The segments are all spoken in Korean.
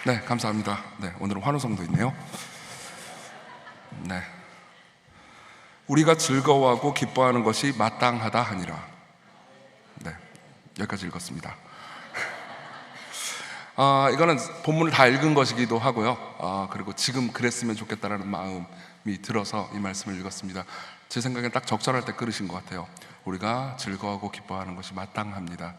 네, 감사합니다. 네, 오늘은 환호성도 있네요. 네, 우리가 즐거워하고 기뻐하는 것이 마땅하다 하니라. 네, 여기까지 읽었습니다. 이거는 본문을 다 읽은 것이기도 하고요. 그리고 지금 그랬으면 좋겠다라는 마음이 들어서 이 말씀을 읽었습니다. 제 생각엔 딱 적절할 때 끌으신 것 같아요. 우리가 즐거워하고 기뻐하는 것이 마땅합니다.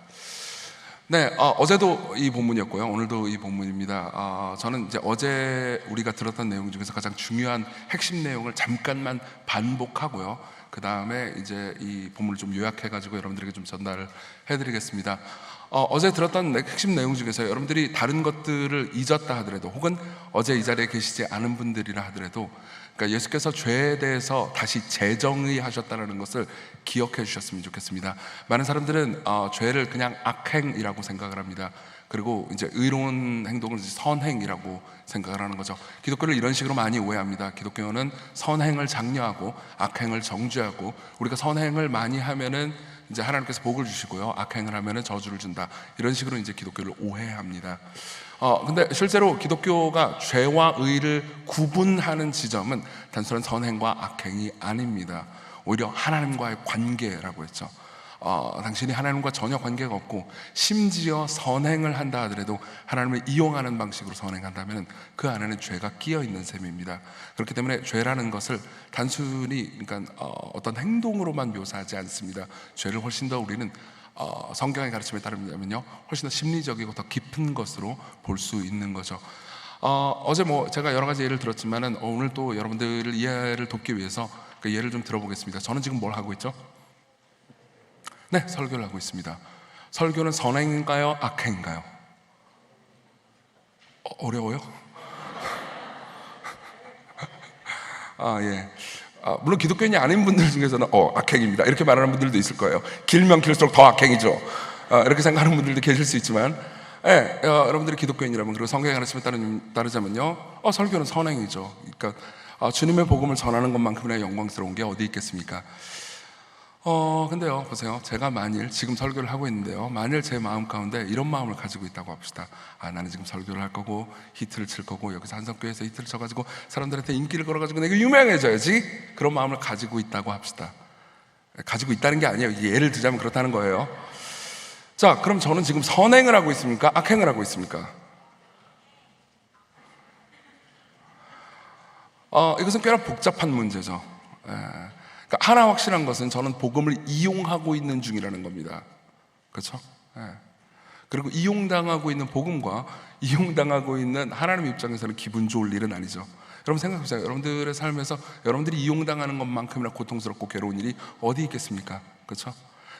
네, 어제도 이 본문이었고요. 오늘도 이 본문입니다. 저는 이제 어제 우리가 들었던 내용 중에서 가장 중요한 핵심 내용을 잠깐만 반복하고요. 그 다음에 이제 이 본문을 좀 요약해가지고 여러분들에게 좀 전달을 해드리겠습니다. 어제 들었던 핵심 내용 중에서 여러분들이 다른 것들을 잊었다 하더라도, 혹은 어제 이 자리에 계시지 않은 분들이라 하더라도, 그러니까 예수께서 죄에 대해서 다시 재정의하셨다는 것을 기억해 주셨으면 좋겠습니다. 많은 사람들은 죄를 그냥 악행이라고 생각을 합니다. 그리고 이제 의로운 행동을 선행이라고 생각을 하는 거죠. 기독교를 이런 식으로 많이 오해합니다. 기독교는 선행을 장려하고 악행을 정죄하고, 우리가 선행을 많이 하면은 이제 하나님께서 복을 주시고요, 악행을 하면은 저주를 준다, 이런 식으로 이제 기독교를 오해합니다. 근데 실제로 기독교가 죄와 의를 구분하는 지점은 단순한 선행과 악행이 아닙니다. 오히려 하나님과의 관계라고 했죠. 당신이 하나님과 전혀 관계가 없고 심지어 선행을 한다 하더라도 하나님을 이용하는 방식으로 선행한다면 그 안에는 죄가 끼어 있는 셈입니다. 그렇기 때문에 죄라는 것을 단순히 어떤 행동으로만 묘사하지 않습니다. 죄를 훨씬 더 우리는 성경의 가르침에 따르면요, 훨씬 더 심리적이고 더 깊은 것으로 볼 수 있는 거죠. 어제 제가 여러 가지 예를 들었지만은 오늘 또 여러분들을 이해를 돕기 위해서 그 예를 좀 들어보겠습니다. 저는 지금 뭘 하고 있죠? 네, 설교를 하고 있습니다. 설교는 선행인가요? 악행인가요? 어려워요? 예. 물론 기독교인이 아닌 분들 중에서는 악행입니다 이렇게 말하는 분들도 있을 거예요. 길면 길수록 더 악행이죠. 이렇게 생각하는 분들도 계실 수 있지만, 여러분들이 기독교인이라면, 그리고 성경의 가르침에 따르자면요, 설교는 선행이죠. 그러니까 주님의 복음을 전하는 것만큼이나 영광스러운 게 어디 있겠습니까? 근데요, 보세요. 제가 만일 지금 설교를 하고 있는데요, 만일 제 마음 가운데 이런 마음을 가지고 있다고 합시다. 나는 지금 설교를 할 거고 히트를 칠 거고 여기서 한성교회에서 히트를 쳐가지고 사람들한테 인기를 걸어가지고 내가 유명해져야지, 그런 마음을 가지고 있다고 합시다. 가지고 있다는 게 아니에요. 예를 들자면 그렇다는 거예요. 자, 그럼 저는 지금 선행을 하고 있습니까? 악행을 하고 있습니까? 이것은 꽤나 복잡한 문제죠. 그러니까 하나 확실한 것은 저는 복음을 이용하고 있는 중이라는 겁니다. 그렇죠? 그리고 이용당하고 있는 복음과 이용당하고 있는 하나님 입장에서는 기분 좋을 일은 아니죠. 여러분 생각해보세요. 여러분들의 삶에서 여러분들이 이용당하는 것만큼이나 고통스럽고 괴로운 일이 어디 있겠습니까? 그렇죠?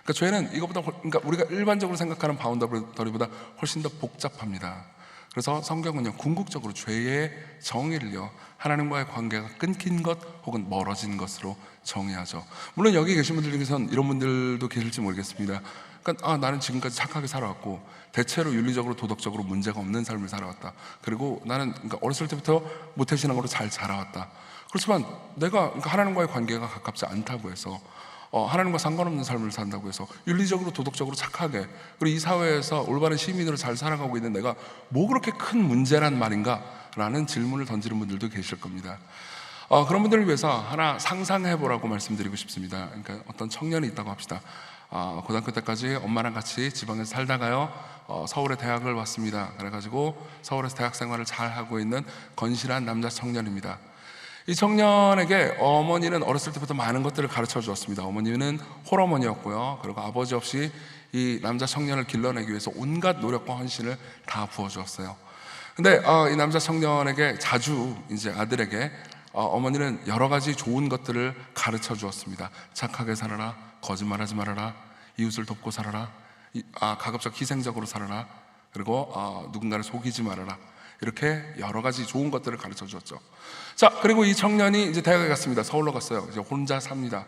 그러니까 죄는 이것보다, 그러니까 우리가 일반적으로 생각하는 바운더리보다 훨씬 더 복잡합니다. 그래서 성경은요, 궁극적으로 죄의 정의를요, 하나님과의 관계가 끊긴 것 혹은 멀어진 것으로 정의하죠. 물론 여기 계신 분들 중에서는 이런 분들도 계실지 모르겠습니다. 그러니까 나는 지금까지 착하게 살아왔고 대체로 윤리적으로 도덕적으로 문제가 없는 삶을 살아왔다. 그리고 나는 어렸을 때부터 모태신앙으로 잘 자라왔다. 그렇지만 내가 하나님과의 관계가 가깝지 않다고 해서, 하나님과 상관없는 삶을 산다고 해서 윤리적으로 도덕적으로 착하게, 그리고 이 사회에서 올바른 시민으로 잘 살아가고 있는 내가 뭐 그렇게 큰 문제란 말인가? 라는 질문을 던지는 분들도 계실 겁니다. 그런 분들을 위해서 하나 상상해보라고 말씀드리고 싶습니다. 그러니까 어떤 청년이 있다고 합시다. 고등학교 때까지 엄마랑 같이 지방에서 살다가요, 서울에 대학을 왔습니다. 그래가지고 서울에서 대학 생활을 잘 하고 있는 건실한 남자 청년입니다. 이 청년에게 어머니는 어렸을 때부터 많은 것들을 가르쳐 주었습니다. 어머니는 홀어머니였고요. 그리고 아버지 없이 이 남자 청년을 길러내기 위해서 온갖 노력과 헌신을 다 부어주었어요. 근데 이 남자 청년에게 자주 이제 아들에게 어머니는 여러 가지 좋은 것들을 가르쳐 주었습니다. 착하게 살아라, 거짓말하지 말아라, 이웃을 돕고 살아라, 가급적 희생적으로 살아라, 그리고 누군가를 속이지 말아라, 이렇게 여러 가지 좋은 것들을 가르쳐 주었죠. 자, 그리고 이 청년이 이제 대학에 갔습니다. 서울로 갔어요. 이제 혼자 삽니다.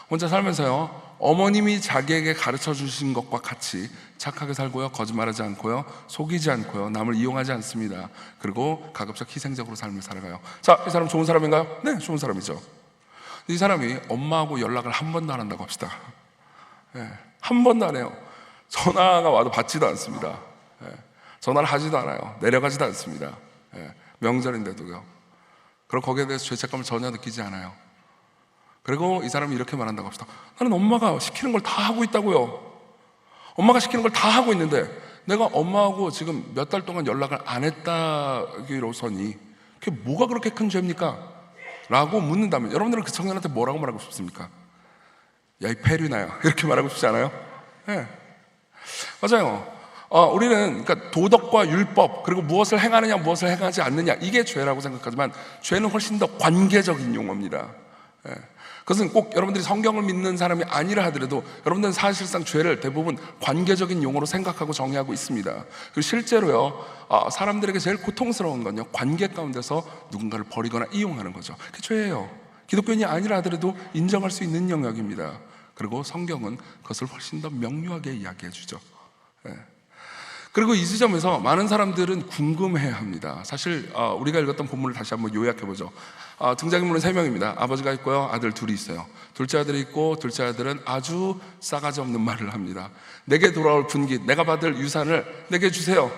혼자 살면서요, 어머님이 자기에게 가르쳐 주신 것과 같이 착하게 살고요, 거짓말하지 않고요, 속이지 않고요, 남을 이용하지 않습니다. 그리고 가급적 희생적으로 삶을 살아가요. 자, 이 사람 좋은 사람인가요? 네, 좋은 사람이죠. 이 사람이 엄마하고 연락을 한 번도 안 한다고 합시다. 한 번도 안 해요. 전화가 와도 받지도 않습니다. 전화를 하지도 않아요. 내려가지도 않습니다. 예, 명절인데도요. 그리고 거기에 대해서 죄책감을 전혀 느끼지 않아요. 그리고 이 사람이 이렇게 말한다고 합시다. 나는 엄마가 시키는 걸 다 하고 있다고요. 엄마가 시키는 걸 다 하고 있는데 내가 엄마하고 지금 몇 달 동안 연락을 안 했다기로서니 그게 뭐가 그렇게 큰 죄입니까? 라고 묻는다면 여러분들은 그 청년한테 뭐라고 말하고 싶습니까? 야, 이 페류나야, 이렇게 말하고 싶지 않아요? 네. 맞아요. 우리는 그러니까 도덕과 율법, 그리고 무엇을 행하느냐 무엇을 행하지 않느냐, 이게 죄라고 생각하지만 죄는 훨씬 더 관계적인 용어입니다. 예. 그것은 꼭 여러분들이 성경을 믿는 사람이 아니라 하더라도 여러분들은 사실상 죄를 대부분 관계적인 용어로 생각하고 정의하고 있습니다. 그리고 실제로요, 사람들에게 제일 고통스러운 건요, 관계 가운데서 누군가를 버리거나 이용하는 거죠. 그게 죄예요. 기독교인이 아니라 하더라도 인정할 수 있는 영역입니다. 그리고 성경은 그것을 훨씬 더 명료하게 이야기해 주죠. 예. 그리고 이 지점에서 많은 사람들은 궁금해야 합니다. 사실 우리가 읽었던 본문을 다시 한번 요약해보죠. 등장인물은 3명입니다. 아버지가 있고요, 아들 둘이 있어요. 둘째 아들이 있고, 둘째 아들은 아주 싸가지 없는 말을 합니다. 내게 돌아올 분깃, 내가 받을 유산을 내게 주세요.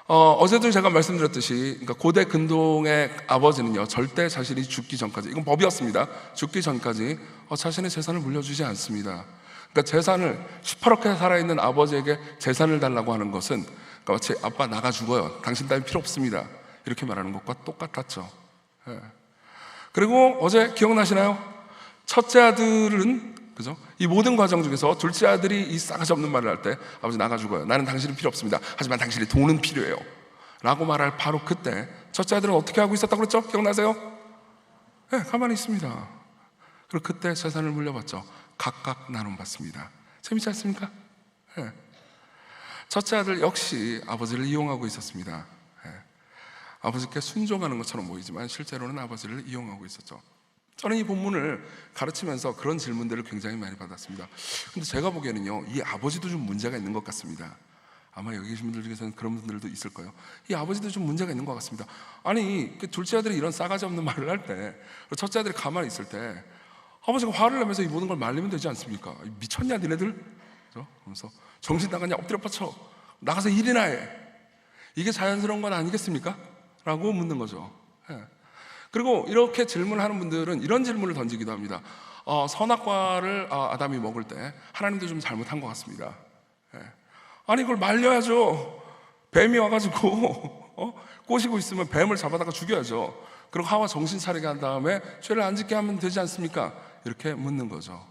어제도 제가 말씀드렸듯이, 그러니까 고대 근동의 아버지는요, 절대 자신이 죽기 전까지, 이건 법이었습니다. 죽기 전까지 자신의 재산을 물려주지 않습니다. 그러니까 재산을, 시퍼렇게 살아있는 아버지에게 재산을 달라고 하는 것은, 그러니까 마치 아빠 나가 죽어요, 당신 따윈 필요 없습니다, 이렇게 말하는 것과 똑같았죠. 예. 그리고 어제 기억나시나요? 첫째 아들은, 그죠? 이 모든 과정 중에서 둘째 아들이 이 싸가지 없는 말을 할 때, 아버지 나가 죽어요, 나는 당신은 필요 없습니다, 하지만 당신의 돈은 필요해요 라고 말할 바로 그때 첫째 아들은 어떻게 하고 있었다고 그랬죠? 기억나세요? 네, 가만히 있습니다. 그리고 그때 재산을 물려받죠. 각각 나눔받습니다. 재밌지 않습니까? 네. 첫째 아들 역시 아버지를 이용하고 있었습니다. 네. 아버지께 순종하는 것처럼 보이지만 실제로는 아버지를 이용하고 있었죠. 저는 이 본문을 가르치면서 그런 질문들을 굉장히 많이 받았습니다. 근데 제가 보기에는요, 이 아버지도 좀 문제가 있는 것 같습니다. 아마 여기 계신 분들 중에서는 그런 분들도 있을 거예요. 이 아버지도 좀 문제가 있는 것 같습니다. 아니, 둘째 아들이 이런 싸가지 없는 말을 할 때, 첫째 아들이 가만히 있을 때 아버지가 화를 내면서 이 모든 걸 말리면 되지 않습니까? 미쳤냐 니네들? 그러면서 정신 나갔냐, 엎드려 뻗쳐 나가서 일이나 해, 이게 자연스러운 건 아니겠습니까? 라고 묻는 거죠. 예. 그리고 이렇게 질문하는 분들은 이런 질문을 던지기도 합니다. 선악과를 아담이 먹을 때 하나님도 좀 잘못한 것 같습니다. 예. 아니, 이걸 말려야죠. 뱀이 와가지고 꼬시고 있으면 뱀을 잡아다가 죽여야죠. 그리고 하와 정신 차리게 한 다음에 죄를 안 짓게 하면 되지 않습니까? 이렇게 묻는 거죠.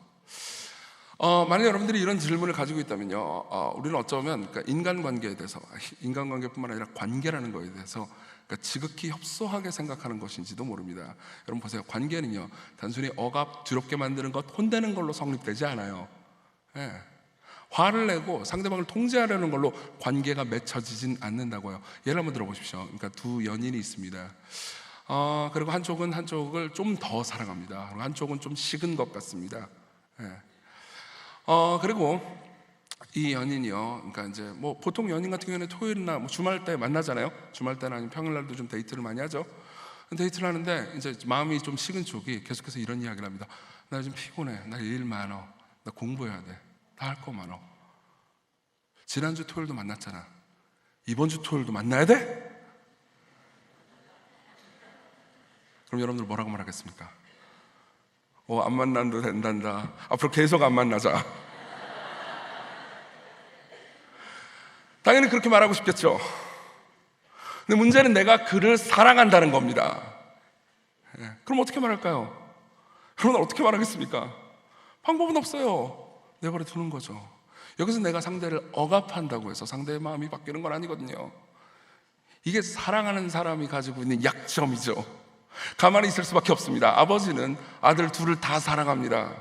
만약 여러분들이 이런 질문을 가지고 있다면요, 우리는 어쩌면 그러니까 인간관계에 대해서, 인간관계뿐만 아니라 관계라는 것에 대해서 그러니까 지극히 협소하게 생각하는 것인지도 모릅니다. 여러분 보세요, 관계는요, 단순히 억압, 두렵게 만드는 것, 혼내는 걸로 성립되지 않아요. 예. 화를 내고 상대방을 통제하려는 걸로 관계가 맺혀지진 않는다고요. 예를 한번 들어보십시오. 그러니까 두 연인이 있습니다. 그리고 한쪽은 한쪽을 좀 더 사랑합니다. 그리고 한쪽은 좀 식은 것 같습니다. 예. 그리고 이 연인이요, 그러니까 이제 뭐 보통 연인 같은 경우에는 토요일이나 뭐 주말 때 만나잖아요. 주말 때나 아니면 평일날도 좀 데이트를 많이 하죠. 데이트를 하는데 이제 마음이 좀 식은 쪽이 계속해서 이런 이야기를 합니다. 나 요즘 피곤해, 나 일 많어, 나 공부해야 돼, 다 할 거 많어. 지난주 토요일도 만났잖아, 이번 주 토요일도 만나야 돼? 그럼 여러분들 뭐라고 말하겠습니까? 안 만나도 된단다, 앞으로 계속 안 만나자. 당연히 그렇게 말하고 싶겠죠. 근데 문제는 내가 그를 사랑한다는 겁니다. 그럼 어떻게 말할까요? 여러분 어떻게 말하겠습니까? 방법은 없어요. 내버려 두는 거죠. 여기서 내가 상대를 억압한다고 해서 상대의 마음이 바뀌는 건 아니거든요. 이게 사랑하는 사람이 가지고 있는 약점이죠. 가만히 있을 수밖에 없습니다. 아버지는 아들 둘을 다 사랑합니다.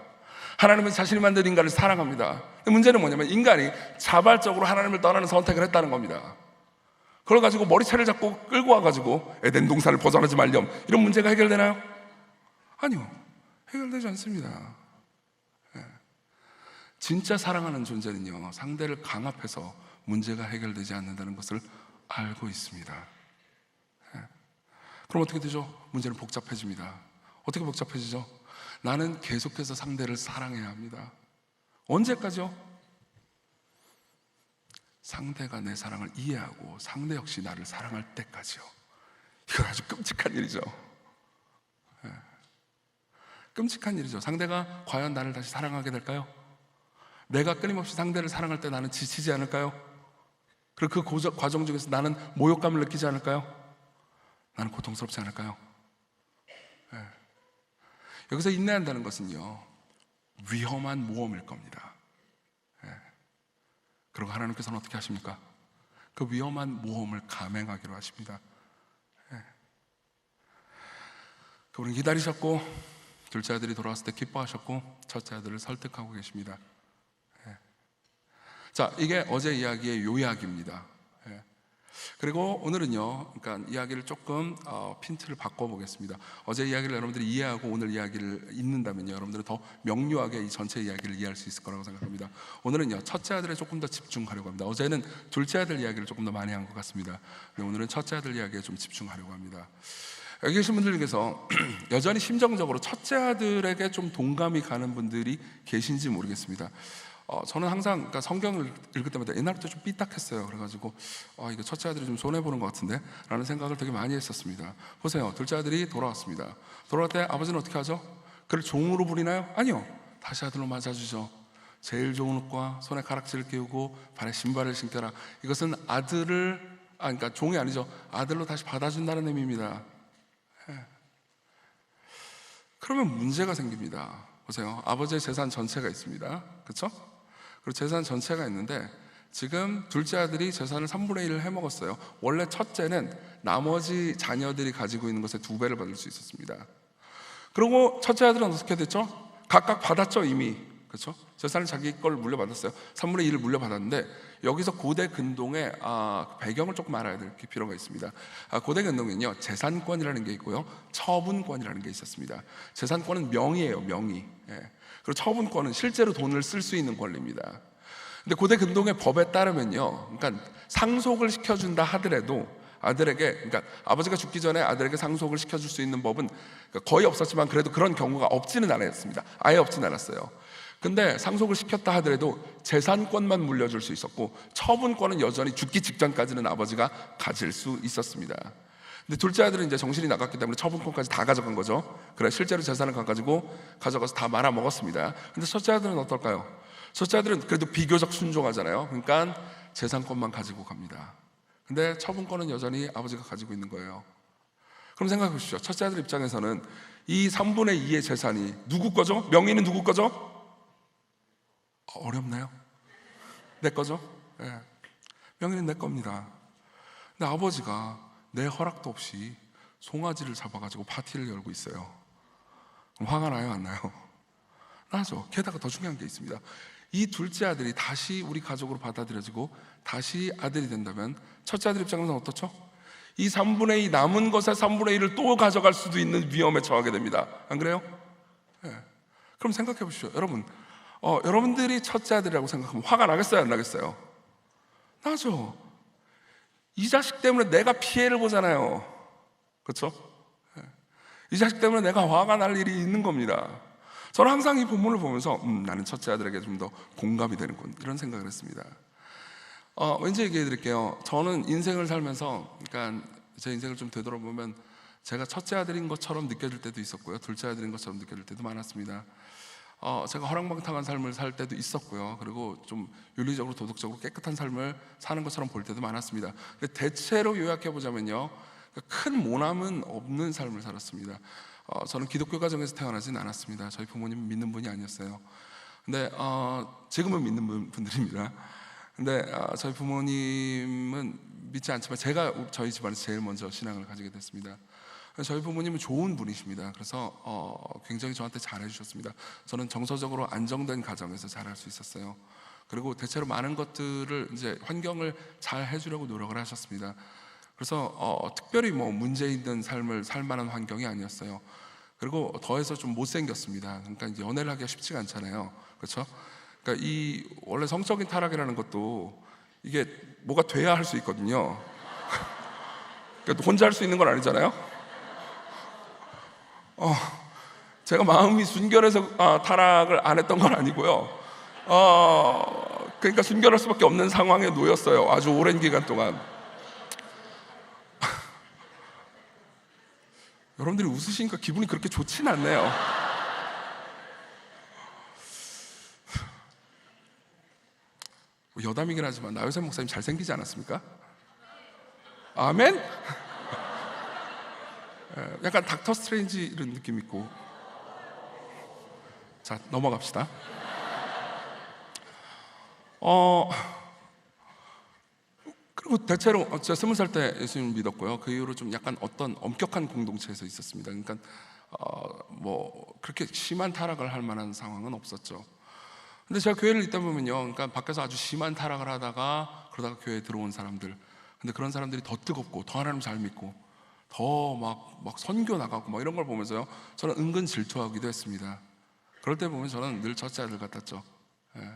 하나님은 자신이 만든 인간을 사랑합니다. 문제는 뭐냐면 인간이 자발적으로 하나님을 떠나는 선택을 했다는 겁니다. 그걸 가지고 머리채를 잡고 끌고 와가지고 에덴 동산을 벗어나지 말렴, 이런 문제가 해결되나요? 아니요, 해결되지 않습니다. 진짜 사랑하는 존재는요, 상대를 강압해서 문제가 해결되지 않는다는 것을 알고 있습니다. 그럼 어떻게 되죠? 문제는 복잡해집니다. 어떻게 복잡해지죠? 나는 계속해서 상대를 사랑해야 합니다. 언제까지요? 상대가 내 사랑을 이해하고 상대 역시 나를 사랑할 때까지요. 이건 아주 끔찍한 일이죠. 끔찍한 일이죠. 상대가 과연 나를 다시 사랑하게 될까요? 내가 끊임없이 상대를 사랑할 때 나는 지치지 않을까요? 그리고 그 과정 중에서 나는 모욕감을 느끼지 않을까요? 나는 고통스럽지 않을까요? 여기서 인내한다는 것은요, 위험한 모험일 겁니다. 그리고 하나님께서는 어떻게 하십니까? 그 위험한 모험을 감행하기로 하십니다. 그분은 기다리셨고, 둘째 아들이 돌아왔을 때 기뻐하셨고, 첫째 아들을 설득하고 계십니다. 자, 이게 어제 이야기의 요약입니다. 그리고 오늘은요, 그러니까 이야기를 조금 핀트를 바꿔보겠습니다. 어제 이야기를 여러분들이 이해하고 오늘 이야기를 읽는다면요, 여러분들은 더 명료하게 이 전체 이야기를 이해할 수 있을 거라고 생각합니다. 오늘은요, 첫째 아들에 조금 더 집중하려고 합니다. 어제는 둘째 아들 이야기를 조금 더 많이 한 것 같습니다. 오늘은 첫째 아들 이야기에 좀 집중하려고 합니다. 여기 계신 분들 중에서 여전히 심정적으로 첫째 아들에게 좀 동감이 가는 분들이 계신지 모르겠습니다. 저는 항상 그러니까 성경을 읽을 때마다 옛날부터 좀 삐딱했어요. 그래가지고 이거 첫째 아들이 좀 손해보는 것 같은데 라는 생각을 되게 많이 했었습니다. 보세요, 둘째 아들이 돌아왔습니다. 돌아올 때 아버지는 어떻게 하죠? 그를 종으로 부리나요? 아니요, 다시 아들로 맞아주죠. 제일 좋은 옷과 손에 가락지를 끼우고 발에 신발을 신겨라. 이것은 아들을 그러니까 종이 아니죠, 아들로 다시 받아준다는 의미입니다. 그러면 문제가 생깁니다. 보세요, 아버지의 재산 전체가 있습니다. 그렇죠? 그리고 재산 전체가 있는데 지금 둘째 아들이 재산을 3분의 1을 해먹었어요. 원래 첫째는 나머지 자녀들이 가지고 있는 것의 2배를 받을 수 있었습니다. 그리고 첫째 아들은 어떻게 됐죠? 각각 받았죠, 이미. 그렇죠? 재산을 자기 걸 물려받았어요. 3분의 1을 물려받았는데 여기서 고대 근동의 배경을 조금 알아야 될 필요가 있습니다. 고대 근동에는요, 재산권이라는 게 있고요, 처분권이라는 게 있었습니다. 재산권은 명의예요, 명의. 그리고 처분권은 실제로 돈을 쓸 수 있는 권리입니다. 근데 고대 근동의 법에 따르면요, 그러니까 상속을 시켜준다 하더라도 아들에게, 그러니까 아버지가 죽기 전에 아들에게 상속을 시켜줄 수 있는 법은 거의 없었지만 그래도 그런 경우가 없지는 않았습니다. 아예 없지는 않았어요. 근데 상속을 시켰다 하더라도 재산권만 물려줄 수 있었고 처분권은 여전히 죽기 직전까지는 아버지가 가질 수 있었습니다. 근데 둘째 아들은 이제 정신이 나갔기 때문에 처분권까지 다 가져간 거죠. 그래, 실제로 재산을 가져가서 다 말아 먹었습니다. 근데 첫째 아들은 어떨까요? 첫째 아들은 그래도 비교적 순종하잖아요. 그러니까 재산권만 가지고 갑니다. 근데 처분권은 여전히 아버지가 가지고 있는 거예요. 그럼 생각해 보십시오. 첫째 아들 입장에서는 이 3분의 2의 재산이 누구 거죠? 명의는 누구 거죠? 어렵나요? 내 거죠? 네. 명의는 내 겁니다. 근데 아버지가 내 허락도 없이 송아지를 잡아가지고 파티를 열고 있어요. 그럼 화가 나요, 안 나요? 나죠. 게다가 더 중요한 게 있습니다. 이 둘째 아들이 다시 우리 가족으로 받아들여지고 다시 아들이 된다면 첫째 아들 입장에서는 어떻죠? 이 3분의 2 남은 것의 3분의 1을 또 가져갈 수도 있는 위험에 처하게 됩니다. 안 그래요? 네. 그럼 생각해 보십시오. 여러분들이 첫째 아들이라고 생각하면 화가 나겠어요, 안 나겠어요? 나죠. 이 자식 때문에 내가 피해를 보잖아요. 그렇죠? 이 자식 때문에 내가 화가 날 일이 있는 겁니다. 저는 항상 이 본문을 보면서 나는 첫째 아들에게 좀 더 공감이 되는군, 이런 생각을 했습니다. 왠지 얘기해 드릴게요. 저는 인생을 살면서, 그러니까 제 인생을 좀 되돌아보면 제가 첫째 아들인 것처럼 느껴질 때도 있었고요, 둘째 아들인 것처럼 느껴질 때도 많았습니다. 제가 허랑방탕한 삶을 살 때도 있었고요, 그리고 좀 윤리적으로 도덕적으로 깨끗한 삶을 사는 것처럼 볼 때도 많았습니다. 근데 대체로 요약해보자면요, 큰 모남은 없는 삶을 살았습니다. 저는 기독교 가정에서 태어나진 않았습니다. 저희 부모님은 믿는 분이 아니었어요. 근데 지금은 믿는 분들입니다. 근데 저희 부모님은 믿지 않지만 제가 저희 집안에서 제일 먼저 신앙을 가지게 됐습니다. 저희 부모님은 좋은 분이십니다. 그래서 굉장히 저한테 잘해주셨습니다. 저는 정서적으로 안정된 가정에서 자랄 수 있었어요. 그리고 대체로 많은 것들을 이제 환경을 잘 해주려고 노력을 하셨습니다. 그래서 특별히 뭐 문제 있는 삶을 살 만한 환경이 아니었어요. 그리고 더해서 좀 못생겼습니다. 그러니까 이제 연애를 하기가 쉽지가 않잖아요. 그렇죠? 그러니까 이 원래 성적인 타락이라는 것도 이게 뭐가 돼야 할 수 있거든요. 그러니까 혼자 할 수 있는 건 아니잖아요. 제가 마음이 순결해서 타락을 안 했던 건 아니고요. 그러니까 숨겨낼 수밖에 없는 상황에 놓였어요. 아주 오랜 기간 동안. 여러분들이 웃으시니까 기분이 그렇게 좋진 않네요. 여담이긴 하지만 나요셉 목사님 잘생기지 않았습니까? 아멘? 약간 닥터 스트레인지 이런 느낌 있고. 자, 넘어갑시다. 그리고 대체로 제가 20살 때 예수님을 믿었고요. 그 이후로 좀 약간 어떤 엄격한 공동체에서 있었습니다. 그러니까 뭐 그렇게 심한 타락을 할 만한 상황은 없었죠. 근데 제가 교회를 있다 보면요, 그러니까 밖에서 아주 심한 타락을 하다가 그러다가 교회에 들어온 사람들, 근데 그런 사람들이 더 뜨겁고 더 하나님 잘 믿고 더 막 선교 나가고 막 이런 걸 보면서요, 저는 은근 질투하기도 했습니다. 그럴 때 보면 저는 늘 첫째 아들 같았죠. 예.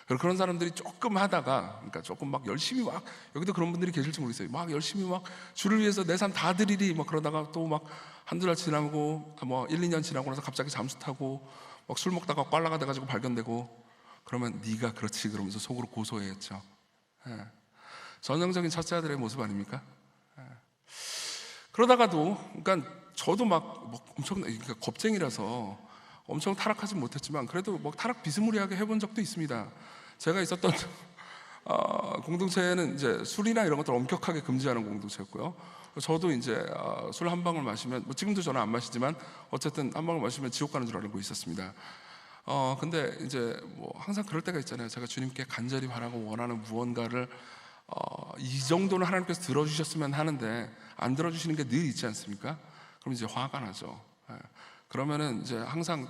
그리고 그런 사람들이 조금 하다가, 그러니까 조금 막 열심히 막, 여기도 그런 분들이 계실지 모르겠어요. 막 열심히 막 주를 위해서 내 삶 다 드리리 막 그러다가 또 막 한두 달 지나고 뭐 1, 2년 지나고 나서 갑자기 잠수 타고 막 술 먹다가 꽐라가 돼가지고 발견되고, 그러면 네가 그렇지 그러면서 속으로 고소해했죠. 예. 전형적인 첫째 아들의 모습 아닙니까? 예. 그러다가도, 그러니까 저도 막 엄청, 그러니까 겁쟁이라서 엄청 타락하진 못했지만 그래도 뭐 타락 비스무리하게 해본 적도 있습니다. 제가 있었던 공동체는 이제 술이나 이런 것들을 엄격하게 금지하는 공동체였고요. 저도 이제 술 한 방울 마시면, 뭐 지금도 저는 안 마시지만 어쨌든 한 방울 마시면 지옥 가는 줄 알고 있었습니다. 근데 이제 뭐 항상 그럴 때가 있잖아요. 제가 주님께 간절히 바라고 원하는 무언가를 이 정도는 하나님께서 들어주셨으면 하는데 안 들어주시는 게 늘 있지 않습니까? 그럼 이제 화가 나죠. 예. 그러면은 이제 항상,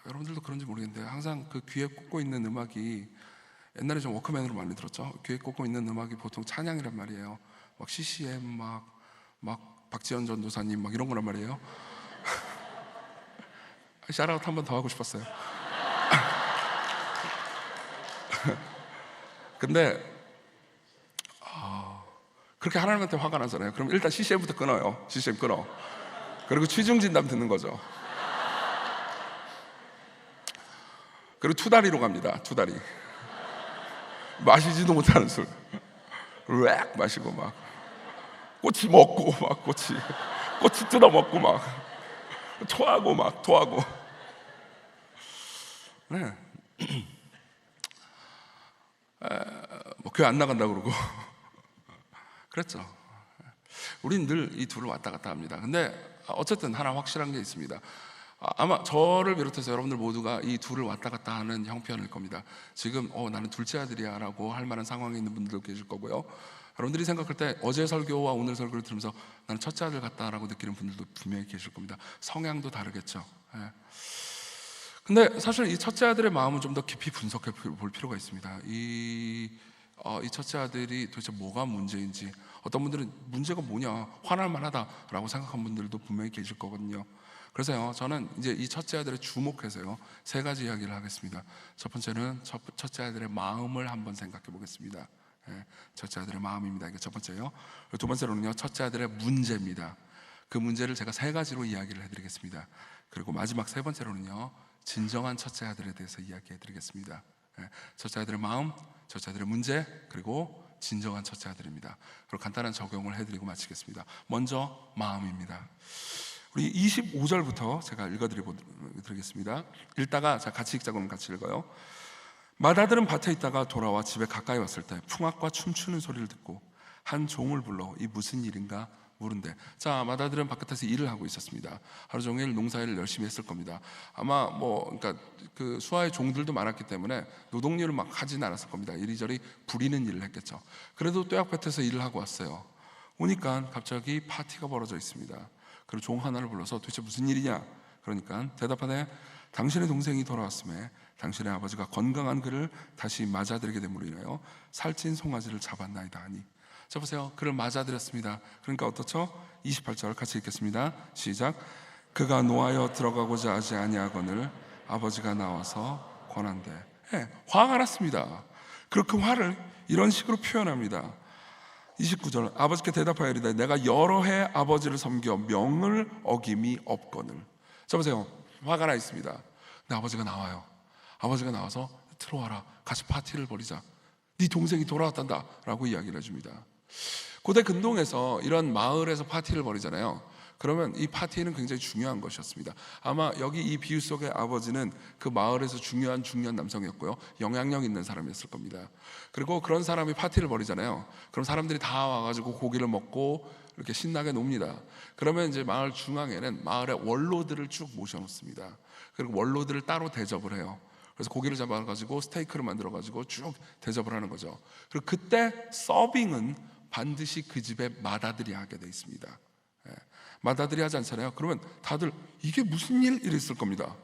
여러분들도 그런지 모르겠는데 항상 그 귀에 꽂고 있는 음악이, 옛날에 좀 워크맨으로 많이 들었죠. 귀에 꽂고 있는 음악이 보통 찬양이란 말이에요. 막 CCM 막 박지현 전도사님 막 이런 거란 말이에요. 샤라웃 한 번 더 하고 싶었어요. 근데 그렇게 하나님한테 화가 나잖아요. 그럼 일단 CCM부터 끊어요. CCM 끊어. 그리고 취중 진담 듣는 거죠. 그리고 투다리로 갑니다. 투다리. 마시지도 못하는 술 렉 마시고 막 꼬치 먹고 막 꼬치 뜯어 먹고 막 토하고 네. 뭐 교회 안 나간다 그러고 그랬죠. 우린 늘 이 둘을 왔다 갔다 합니다. 근데 어쨌든 하나 확실한 게 있습니다. 아마 저를 비롯해서 여러분들 모두가 이 둘을 왔다 갔다 하는 형편일 겁니다. 지금 나는 둘째 아들이야 라고 할 만한 상황에 있는 분들도 계실 거고요. 여러분들이 생각할 때 어제 설교와 오늘 설교를 들으면서 나는 첫째 아들 같다라고 느끼는 분들도 분명히 계실 겁니다. 성향도 다르겠죠. 예. 근데 사실 이 첫째 아들의 마음은 좀 더 깊이 분석해 볼 필요가 있습니다. 이 첫째 아들이 도대체 뭐가 문제인지, 어떤 분들은 문제가 뭐냐, 화날 만하다라고 생각한 분들도 분명히 계실 거거든요. 그래서요, 저는 이제 이 첫째 아들에 주목해서요, 세 가지 이야기를 하겠습니다. 첫 번째는 첫째 아들의 마음을 한번 생각해 보겠습니다. 예, 첫째 아들의 마음입니다. 이게 첫 번째요. 두 번째로는요, 첫째 아들의 문제입니다. 그 문제를 제가 세 가지로 이야기를 해드리겠습니다. 그리고 마지막 세 번째로는요, 진정한 첫째 아들에 대해서 이야기해 드리겠습니다. 예, 첫째 아들의 마음, 첫째 아들의 문제, 그리고 진정한 첫째 아들입니다. 그리고 간단한 적용을 해드리고 마치겠습니다. 먼저 마음입니다. 우리 25절부터 제가 읽어드리겠습니다. 읽다가 같이 읽자고는 같이 읽어요. 맏아들은 밭에 있다가 돌아와 집에 가까이 왔을 때 풍악과 춤추는 소리를 듣고 한 종을 불러 이 무슨 일인가 물은데, 자, 맏아들은 바깥에서 일을 하고 있었습니다. 하루 종일 농사일을 열심히 했을 겁니다. 아마 그러니까 그 수하의 종들도 많았기 때문에 노동일을 막 하진 않았을 겁니다. 이리저리 부리는 일을 했겠죠. 그래도 뙤약볕에서 일을 하고 왔어요. 오니까 갑자기 파티가 벌어져 있습니다. 그리고 종 하나를 불러서 도대체 무슨 일이냐? 그러니까 대답하네. 당신의 동생이 돌아왔음에 당신의 아버지가 건강한 그를 다시 맞아들이게 됨으로 인하여 살찐 송아지를 잡았나이다 하니. 자, 보세요. 그를 맞아들였습니다. 그러니까 어떻죠? 28절 같이 읽겠습니다. 시작. 그가 노하여 들어가고자 하지 아니하거늘 아버지가 나와서 권한대. 화가 났습니다. 그리고 그 화를 이런 식으로 표현합니다. 29절. 아버지께 대답하여 이르되 내가 여러 해 아버지를 섬겨 명을 어김이 없거늘. 자, 보세요. 화가 나 있습니다. 근데 아버지가 나와요. 아버지가 나와서 들어와라, 같이 파티를 벌이자, 네 동생이 돌아왔단다 라고 이야기를 해줍니다. 고대 근동에서 이런 마을에서 파티를 벌이잖아요. 그러면 이 파티는 굉장히 중요한 것이었습니다. 아마 여기 이 비유 속의 아버지는 그 마을에서 중요한 중년 남성이었고요, 영향력 있는 사람이었을 겁니다. 그리고 그런 사람이 파티를 벌이잖아요. 그럼 사람들이 다 와가지고 고기를 먹고 이렇게 신나게 놉니다. 그러면 이제 마을 중앙에는 마을의 원로들을 쭉 모셔놓습니다. 그리고 원로들을 따로 대접을 해요. 그래서 고기를 잡아가지고 스테이크를 만들어가지고 쭉 대접을 하는 거죠. 그리고 그때 서빙은 반드시 그 집의 맏아들이 하게 돼 있습니다. 맏아들이 하지 않잖아요. 그러면 다들 이게 무슨 일? 이랬을 겁니다.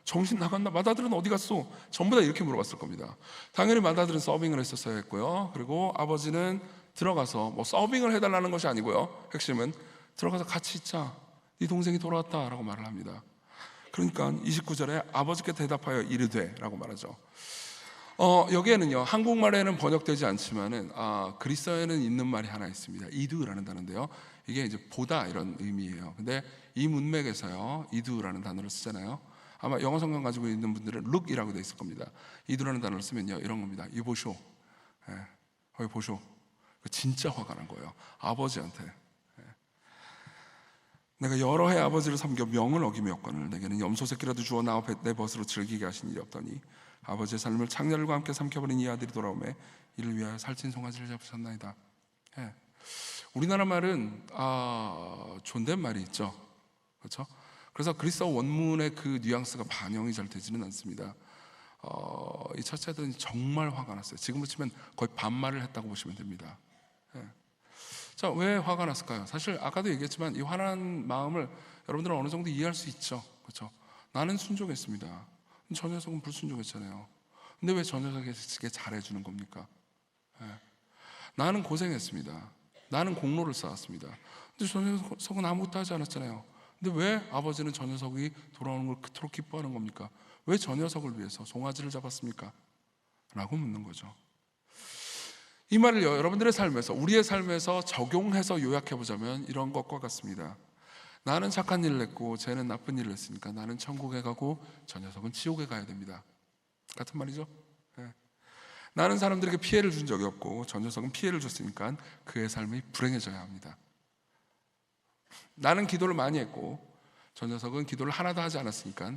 정신 나갔나? 맏아들은 어디 갔어? 전부 다 이렇게 물어봤을 겁니다. 당연히 맏아들은 서빙을 했었어야 했고요. 그리고 아버지는 들어가서 뭐 서빙을 해달라는 것이 아니고요, 핵심은 들어가서 같이 있자, 네 동생이 돌아왔다라고 말을 합니다. 그러니까 29절에 아버지께 대답하여 이르되 라고 말하죠. 여기에는요, 한국말에는 번역되지 않지만은 그리스어에는 있는 말이 하나 있습니다. 이두라는 단어인데요, 이게 이제 보다 이런 의미예요. 근데 이 문맥에서요, 이두라는 단어를 쓰잖아요. 아마 영어 성경 가지고 있는 분들은 look이라고 돼 있을 겁니다. 이두라는 단어를 쓰면요, 이런 겁니다. 이 보쇼, 거기 보쇼. 진짜 화가 난 거예요, 아버지한테. 내가 여러 해 아버지를 섬겨 명을 어기며였거늘 내게는 염소 새끼라도 주어 나와 내 벗으로 즐기게 하신 일이 없더니 아버지의 삶을 창렬과 함께 삼켜버린 이 아들이 돌아오매 이를 위하여 살찐 송아지를 잡으셨나이다. 우리나라 말은 존댓말이 있죠, 그렇죠? 그래서 그리스어 원문의 그 뉘앙스가 반영이 잘 되지는 않습니다. 이 첫째 아들은 정말 화가 났어요. 지금으로 치면 거의 반말을 했다고 보시면 됩니다. 자, 왜 화가 났을까요? 사실 아까도 얘기했지만 이 화난 마음을 여러분들은 어느 정도 이해할 수 있죠, 그렇죠? 나는 순종했습니다. 저 녀석은 불순종했잖아요. 근데 왜 저 녀석에게 잘해주는 겁니까? 나는 고생했습니다. 나는 공로를 쌓았습니다. 근데 저 녀석은 아무것도 하지 않았잖아요. 근데 왜 아버지는 저 녀석이 돌아오는 걸 그토록 기뻐하는 겁니까? 왜 저 녀석을 위해서 송아지를 잡았습니까? 라고 묻는 거죠. 이 말을 여러분들의 삶에서, 우리의 삶에서 적용해서 요약해보자면 이런 것과 같습니다. 나는 착한 일을 했고 쟤는 나쁜 일을 했으니까 나는 천국에 가고 저 녀석은 지옥에 가야 됩니다. 같은 말이죠. 나는 사람들에게 피해를 준 적이 없고 저 녀석은 피해를 줬으니까 그의 삶이 불행해져야 합니다. 나는 기도를 많이 했고 저 녀석은 기도를 하나도 하지 않았으니까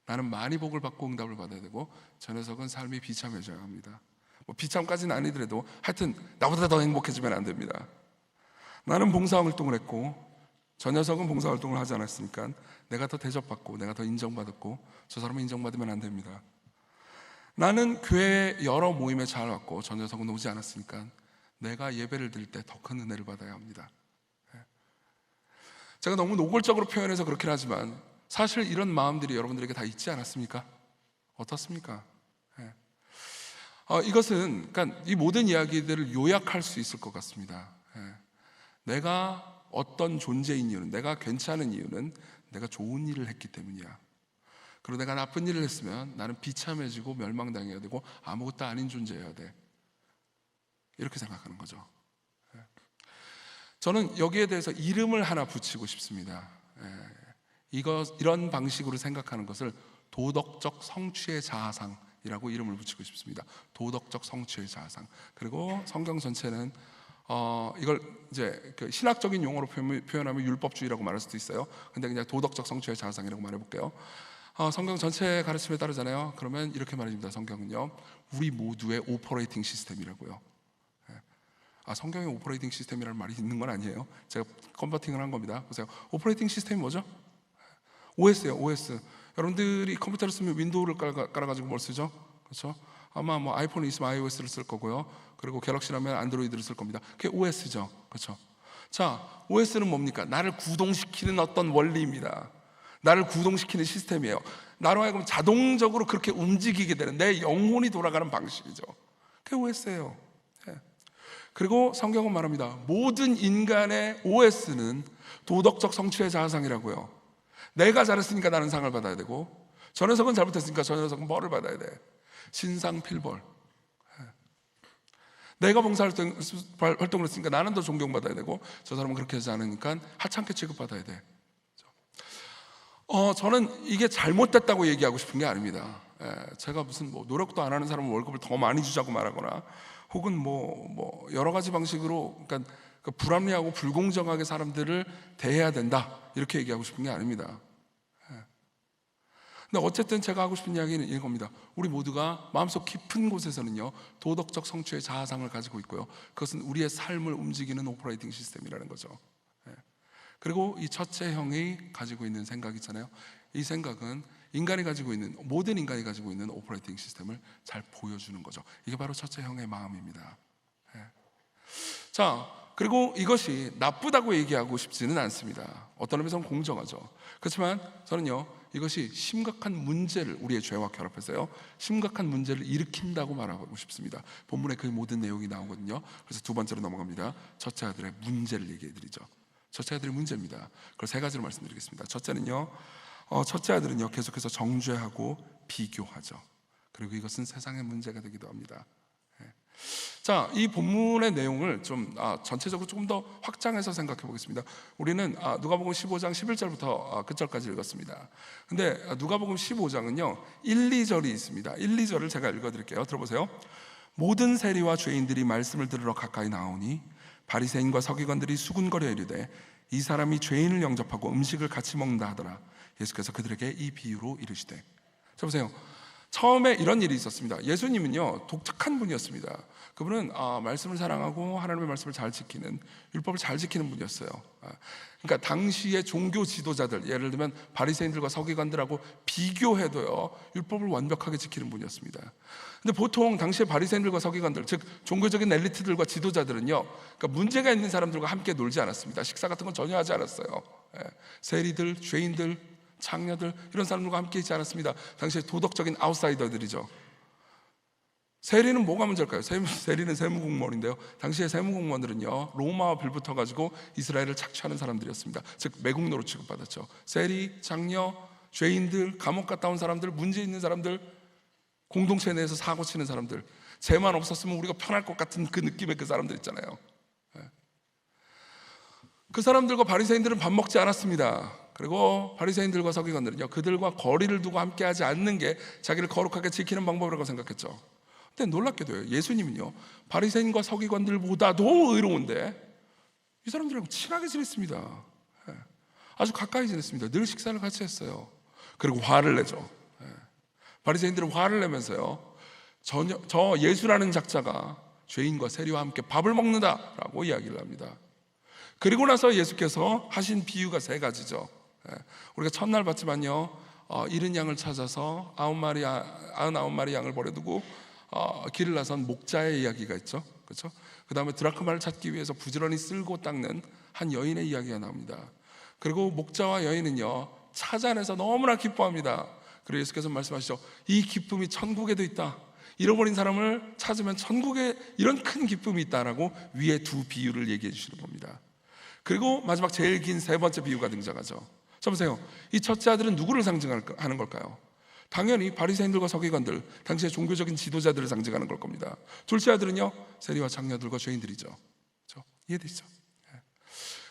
나는 많이 복을 받고 응답을 받아야 되고 저 녀석은 삶이 비참해져야 합니다. 뭐 비참까지는 아니더라도 하여튼 나보다 더 행복해지면 안 됩니다. 나는 봉사활동을 했고 저 녀석은 봉사활동을 하지 않았으니까 내가 더 대접받고 내가 더 인정받았고 저 사람은 인정받으면 안 됩니다. 나는 교회 여러 모임에 잘 왔고 저 녀석은 오지 않았으니까 내가 예배를 드릴 때 더 큰 은혜를 받아야 합니다. 제가 너무 노골적으로 표현해서 그렇긴 하지만 사실 이런 마음들이 여러분들에게 다 있지 않았습니까? 어떻습니까? 이것은, 그러니까 이 모든 이야기들을 요약할 수 있을 것 같습니다. 내가 어떤 존재인 이유는, 내가 괜찮은 이유는 내가 좋은 일을 했기 때문이야. 그리고 내가 나쁜 일을 했으면 나는 비참해지고 멸망당해야 되고 아무것도 아닌 존재여야 돼. 이렇게 생각하는 거죠. 저는 여기에 대해서 이름을 하나 붙이고 싶습니다. 이런 방식으로 생각하는 것을 도덕적 성취의 자아상이라고 이름을 붙이고 싶습니다. 도덕적 성취의 자아상. 그리고 성경 전체는 이걸 이제 그 신학적인 용어로 표현하면 율법주의라고 말할 수도 있어요. 근데 그냥 도덕적 성취의 자아상이라고 말해볼게요. 성경 전체 가르침에 따르잖아요. 그러면 이렇게 말해줍니다. 성경은요, 우리 모두의 오퍼레이팅 시스템이라고요. 성경에 오퍼레이팅 시스템이라는 말이 있는 건 아니에요. 제가 컨버팅을 한 겁니다. 보세요. 오퍼레이팅 시스템이 뭐죠? OS예요. OS. 여러분들이 컴퓨터를 쓰면 윈도우를 깔아가지고 뭘 쓰죠? 그렇죠? 아마 뭐 아이폰이 있으면 iOS를 쓸 거고요. 그리고 갤럭시라면 안드로이드를 쓸 겁니다. 그게 OS죠. 그렇죠? 자, OS는 뭡니까? 나를 구동시키는 어떤 원리입니다. 나를 구동시키는 시스템이에요. 나로 하여금 자동적으로 그렇게 움직이게 되는 내 영혼이 돌아가는 방식이죠. 그게 OS예요. 그리고 성경은 말합니다. 모든 인간의 OS는 도덕적 성취의 자아상이라고요. 내가 잘했으니까 나는 상을 받아야 되고 저 녀석은 잘못했으니까 저 녀석은 벌을 받아야 돼. 신상필벌. 내가 봉사활동을 했으니까 나는 더 존경받아야 되고 저 사람은 그렇게 하지 않으니까 하찮게 취급받아야 돼. 저는 이게 잘못됐다고 얘기하고 싶은 게 아닙니다. 제가 무슨 뭐 노력도 안 하는 사람은 월급을 더 많이 주자고 말하거나, 혹은 뭐 여러 가지 방식으로, 그러니까 불합리하고 불공정하게 사람들을 대해야 된다, 이렇게 얘기하고 싶은 게 아닙니다. 근데 어쨌든 제가 하고 싶은 이야기는 이겁니다. 우리 모두가 마음속 깊은 곳에서는요, 도덕적 성취의 자아상을 가지고 있고요, 그것은 우리의 삶을 움직이는 오퍼레이팅 시스템이라는 거죠. 그리고 이 첫째 형이 가지고 있는 생각 있잖아요. 이 생각은 모든 인간이 가지고 있는 오퍼레이팅 시스템을 잘 보여주는 거죠. 이게 바로 첫째 형의 마음입니다. 자, 그리고 이것이 나쁘다고 얘기하고 싶지는 않습니다. 어떤 의미에서는 공정하죠. 그렇지만 저는요, 이것이 심각한 문제를, 우리의 죄와 결합해서요, 심각한 문제를 일으킨다고 말하고 싶습니다. 본문에 그 모든 내용이 나오거든요. 그래서 두 번째로 넘어갑니다. 첫째 아들의 문제를 얘기해 드리죠. 첫째 아들의 문제입니다. 그걸 세 가지로 말씀드리겠습니다. 첫째는요, 첫째 아들은요, 계속해서 정죄하고 비교하죠. 그리고 이것은 세상의 문제가 되기도 합니다. 자, 이 본문의 내용을 좀 전체적으로 조금 더 확장해서 생각해 보겠습니다. 우리는 누가복음 15장 11절부터 끝절까지 읽었습니다. 근데 누가복음 15장은요 1, 2절이 있습니다. 1, 2절을 제가 읽어드릴게요. 들어보세요. 모든 세리와 죄인들이 말씀을 들으러 가까이 나오니 바리새인과 서기관들이 수군거려 이르되 이 사람이 죄인을 영접하고 음식을 같이 먹는다 하더라. 예수께서 그들에게 이 비유로 이르시되. 자, 보세요. 처음에 이런 일이 있었습니다. 예수님은요 독특한 분이었습니다. 그분은 말씀을 사랑하고 하나님의 말씀을 잘 지키는, 율법을 잘 지키는 분이었어요. 그러니까 당시의 종교 지도자들, 예를 들면 바리새인들과 서기관들하고 비교해도요 율법을 완벽하게 지키는 분이었습니다. 근데 보통 당시의 바리새인들과 서기관들, 즉 종교적인 엘리트들과 지도자들은요, 그러니까 문제가 있는 사람들과 함께 놀지 않았습니다. 식사 같은 건 전혀 하지 않았어요. 세리들, 죄인들, 창녀들, 이런 사람들과 함께 있지 않았습니다. 당시에 도덕적인 아웃사이더들이죠. 세리는 뭐가 문제일까요? 세리는 세무공무원인데요, 당시에 세무공무원들은요 로마와 빌붙어가지고 이스라엘을 착취하는 사람들이었습니다. 즉 매국노로 취급받았죠. 세리, 장녀, 죄인들, 감옥 갔다 온 사람들, 문제 있는 사람들, 공동체 내에서 사고 치는 사람들, 죄만 없었으면 우리가 편할 것 같은 그 느낌의 그 사람들 있잖아요. 그 사람들과 바리새인들은 밥 먹지 않았습니다. 그리고 바리새인들과 서기관들은요 그들과 거리를 두고 함께하지 않는 게 자기를 거룩하게 지키는 방법이라고 생각했죠. 근데 놀랍게도요, 예수님은요 바리새인과 서기관들보다도 의로운데 이 사람들하고 친하게 지냈습니다. 아주 가까이 지냈습니다. 늘 식사를 같이 했어요. 그리고 화를 내죠. 바리새인들은 화를 내면서요, 저 예수라는 작자가 죄인과 세리와 함께 밥을 먹는다라고 이야기를 합니다. 그리고 나서 예수께서 하신 비유가 세 가지죠. 우리가 첫날 봤지만요, 잃은 양을 찾아서 99마리 양을 버려두고 길을 나선 목자의 이야기가 있죠. 그렇죠? 그 다음에 드라크마를 찾기 위해서 부지런히 쓸고 닦는 한 여인의 이야기가 나옵니다. 그리고 목자와 여인은요 찾아내서 너무나 기뻐합니다. 그리고 예수께서 말씀하시죠. 이 기쁨이 천국에도 있다. 잃어버린 사람을 찾으면 천국에 이런 큰 기쁨이 있다라고 위에 두 비유를 얘기해 주시는 겁니다. 그리고 마지막 제일 긴 세 번째 비유가 등장하죠. 자, 보세요. 이 첫째 아들은 누구를 상징하는 걸까요? 당연히 바리새인들과 서기관들, 당시의 종교적인 지도자들을 상징하는 걸 겁니다. 둘째 아들은요 세리와 장녀들과 죄인들이죠. 그렇죠? 이해되시죠?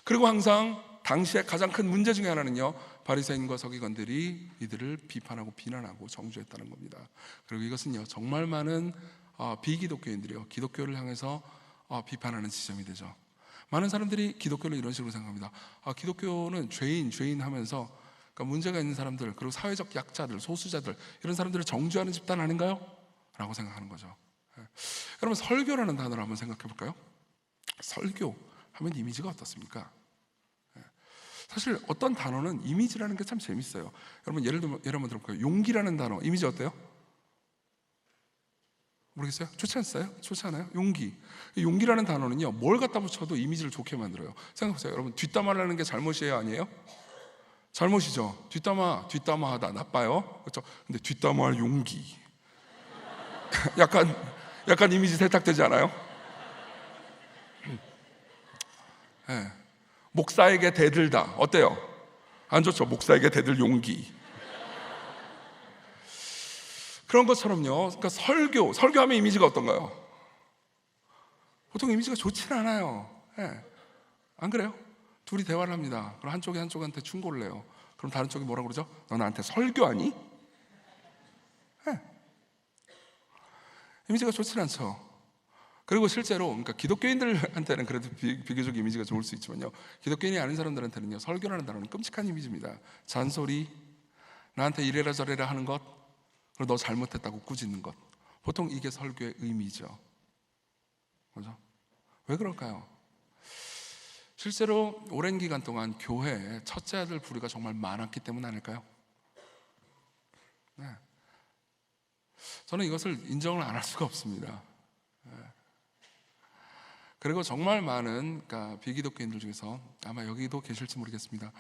그리고 항상 당시의 가장 큰 문제 중에 하나는요 바리새인과 서기관들이 이들을 비판하고 비난하고 정죄했다는 겁니다. 그리고 이것은요 정말 많은 비기독교인들이요 기독교를 향해서 비판하는 지점이 되죠. 많은 사람들이 기독교를 이런 식으로 생각합니다. 기독교는 죄인 하면서, 그러니까 문제가 있는 사람들, 그리고 사회적 약자들, 소수자들, 이런 사람들을 정죄하는 집단 아닌가요? 라고 생각하는 거죠. 여러분, 설교라는 단어를 한번 생각해 볼까요? 설교 하면 이미지가 어떻습니까? 사실 어떤 단어는 이미지라는 게 참 재밌어요. 여러분 예를 한번 들어볼까요? 용기라는 단어 이미지 어때요? 모르겠어요? 좋지 않어요? 좋지 않아요? 용기라는 단어는요 뭘 갖다 붙여도 이미지를 좋게 만들어요. 생각해보세요. 여러분 뒷담화라는 게 잘못이에요? 아니에요? 잘못이죠. 뒷담화하다 나빠요. 그렇죠? 근데 뒷담화할 용기 약간 이미지 세탁되지 않아요? 네. 목사에게 대들다 어때요? 안 좋죠? 목사에게 대들 용기. 그런 것처럼요, 그러니까 설교하면 이미지가 어떤가요? 보통 이미지가 좋지는 않아요. 안 그래요? 둘이 대화를 합니다. 그럼 한쪽이 한쪽한테 충고를 해요. 그럼 다른 쪽이 뭐라 그러죠? 너 나한테 설교하니? 이미지가 좋지 않죠. 그리고 실제로 그러니까 기독교인들한테는 그래도 비교적 이미지가 좋을 수 있지만요, 기독교인이 아닌 사람들한테는요, 설교라는 단어는 끔찍한 이미지입니다. 잔소리, 나한테 이래라 저래라 하는 것, 그리고 너 잘못했다고 꾸짖는 것. 보통 이게 설교의 의미죠. 그죠? 왜 그럴까요? 실제로 오랜 기간 동안 교회에 첫째 아들 부류가 정말 많았기 때문 아닐까요? 네. 저는 이것을 인정을 안 할 수가 없습니다. 네. 그리고 정말 많은 그러니까 비기독교인들 중에서 아마 여기도 계실지 모르겠습니다.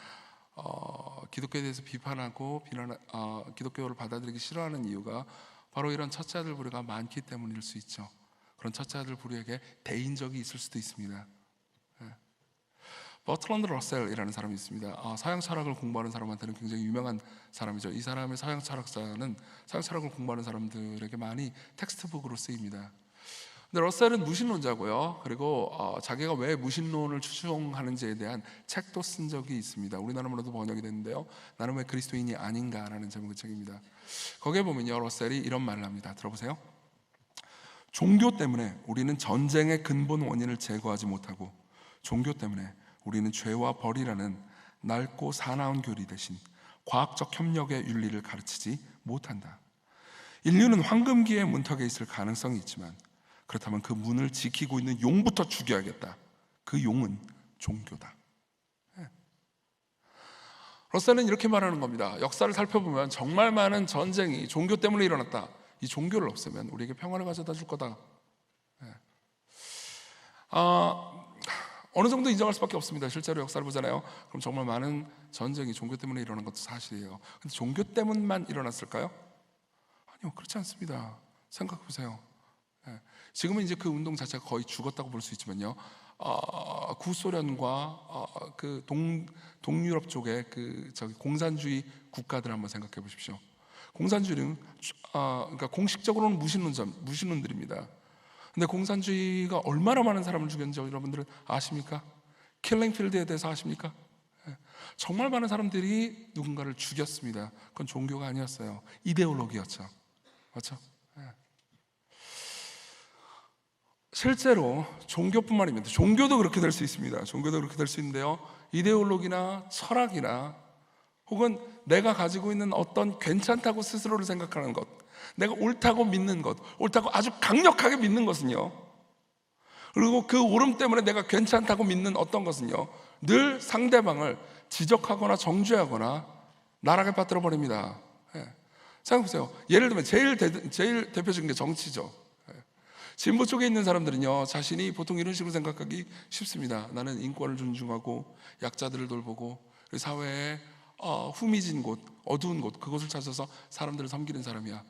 기독교에 대해서 비판하고 기독교를 받아들이기 싫어하는 이유가 바로 이런 첫째 아들 부류가 많기 때문일 수 있죠. 그런 첫째 아들 부류에게 대인적이 있을 수도 있습니다. 네. 버트런드 러셀이라는 사람이 있습니다. 서양 철학을 공부하는 사람한테는 굉장히 유명한 사람이죠. 이 사람의 서양 철학자는 서양 철학을 공부하는 사람들에게 많이 텍스트북으로 쓰입니다. 근데 러셀은 무신론자고요. 그리고 자기가 왜 무신론을 추종하는지에 대한 책도 쓴 적이 있습니다. 우리나라로도 번역이 됐는데요. 나는 왜 그리스도인이 아닌가라는 제목의 책입니다. 거기에 보면요, 러셀이 이런 말을 합니다. 들어보세요. 종교 때문에 우리는 전쟁의 근본 원인을 제거하지 못하고, 종교 때문에 우리는 죄와 벌이라는 낡고 사나운 교리 대신 과학적 협력의 윤리를 가르치지 못한다. 인류는 황금기의 문턱에 있을 가능성이 있지만 그렇다면 그 문을 지키고 있는 용부터 죽여야겠다. 그 용은 종교다. 네. 러셀은 이렇게 말하는 겁니다. 역사를 살펴보면 정말 많은 전쟁이 종교 때문에 일어났다. 이 종교를 없애면 우리에게 평화를 가져다 줄 거다. 네. 어느 정도 인정할 수밖에 없습니다. 실제로 역사를 보잖아요. 그럼 정말 많은 전쟁이 종교 때문에 일어난 것도 사실이에요. 근데 종교 때문만 일어났을까요? 아니요, 그렇지 않습니다. 생각해 보세요. 네. 지금은 이제 그 운동 자체가 거의 죽었다고 볼 수 있지만요, 구소련과 그 동유럽 쪽의 공산주의 국가들 한번 생각해 보십시오. 공산주의는 그러니까 공식적으로는 무신론들입니다. 근데 공산주의가 얼마나 많은 사람을 죽였는지 여러분들은 아십니까? 킬링필드에 대해서 아십니까? 정말 많은 사람들이 누군가를 죽였습니다. 그건 종교가 아니었어요. 이데올로기였죠. 맞죠? 실제로 종교뿐만입니다. 종교도 그렇게 될 수 있습니다. 종교도 그렇게 될 수 있는데요, 이데올로기나 철학이나 혹은 내가 가지고 있는 어떤 괜찮다고 스스로를 생각하는 것, 내가 옳다고 믿는 것, 옳다고 아주 강력하게 믿는 것은요, 그리고 그 옳음 때문에 내가 괜찮다고 믿는 어떤 것은요, 늘 상대방을 지적하거나 정죄하거나 나락에 빠뜨려 버립니다. 생각해보세요. 예를 들면 제일 대표적인 게 정치죠. 진보 쪽에 있는 사람들은요, 자신이 보통 이런 식으로 생각하기 쉽습니다. 나는 인권을 존중하고 약자들을 돌보고 사회에 후미진 곳, 어두운 곳, 그곳을 찾아서 사람들을 섬기는 사람이야.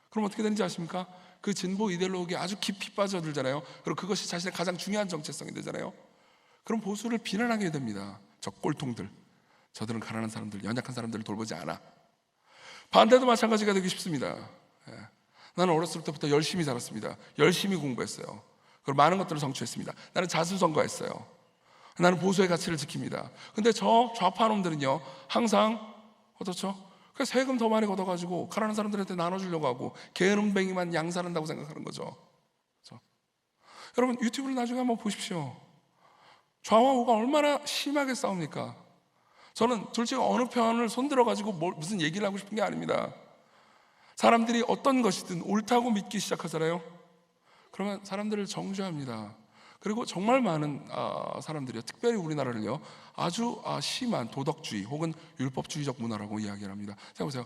그럼 어떻게 되는지 아십니까? 그 진보 이데올로기에 아주 깊이 빠져들잖아요. 그리고 그것이 자신의 가장 중요한 정체성이 되잖아요. 그럼 보수를 비난하게 됩니다. 저 꼴통들, 저들은 가난한 사람들, 연약한 사람들을 돌보지 않아. 반대도 마찬가지가 되기 쉽습니다. 나는 어렸을 때부터 열심히 살았습니다. 열심히 공부했어요. 그리고 많은 것들을 성취했습니다. 나는 자수성가했어요. 나는 보수의 가치를 지킵니다. 근데 저 좌파 놈들은요, 항상 어떻죠? 세금 더 많이 걷어가지고 가난한 사람들한테 나눠주려고 하고 게으름뱅이만 양산한다고 생각하는 거죠. 그렇죠? 여러분, 유튜브를 나중에 한번 보십시오. 좌와 우가 얼마나 심하게 싸웁니까? 저는 둘 중에 어느 편을 손들어가지고 무슨 얘기를 하고 싶은 게 아닙니다. 사람들이 어떤 것이든 옳다고 믿기 시작하잖아요. 그러면 사람들을 정죄합니다. 그리고 정말 많은 사람들이요, 특별히 우리나라를요, 아주 심한 도덕주의 혹은 율법주의적 문화라고 이야기를 합니다. 생각해보세요.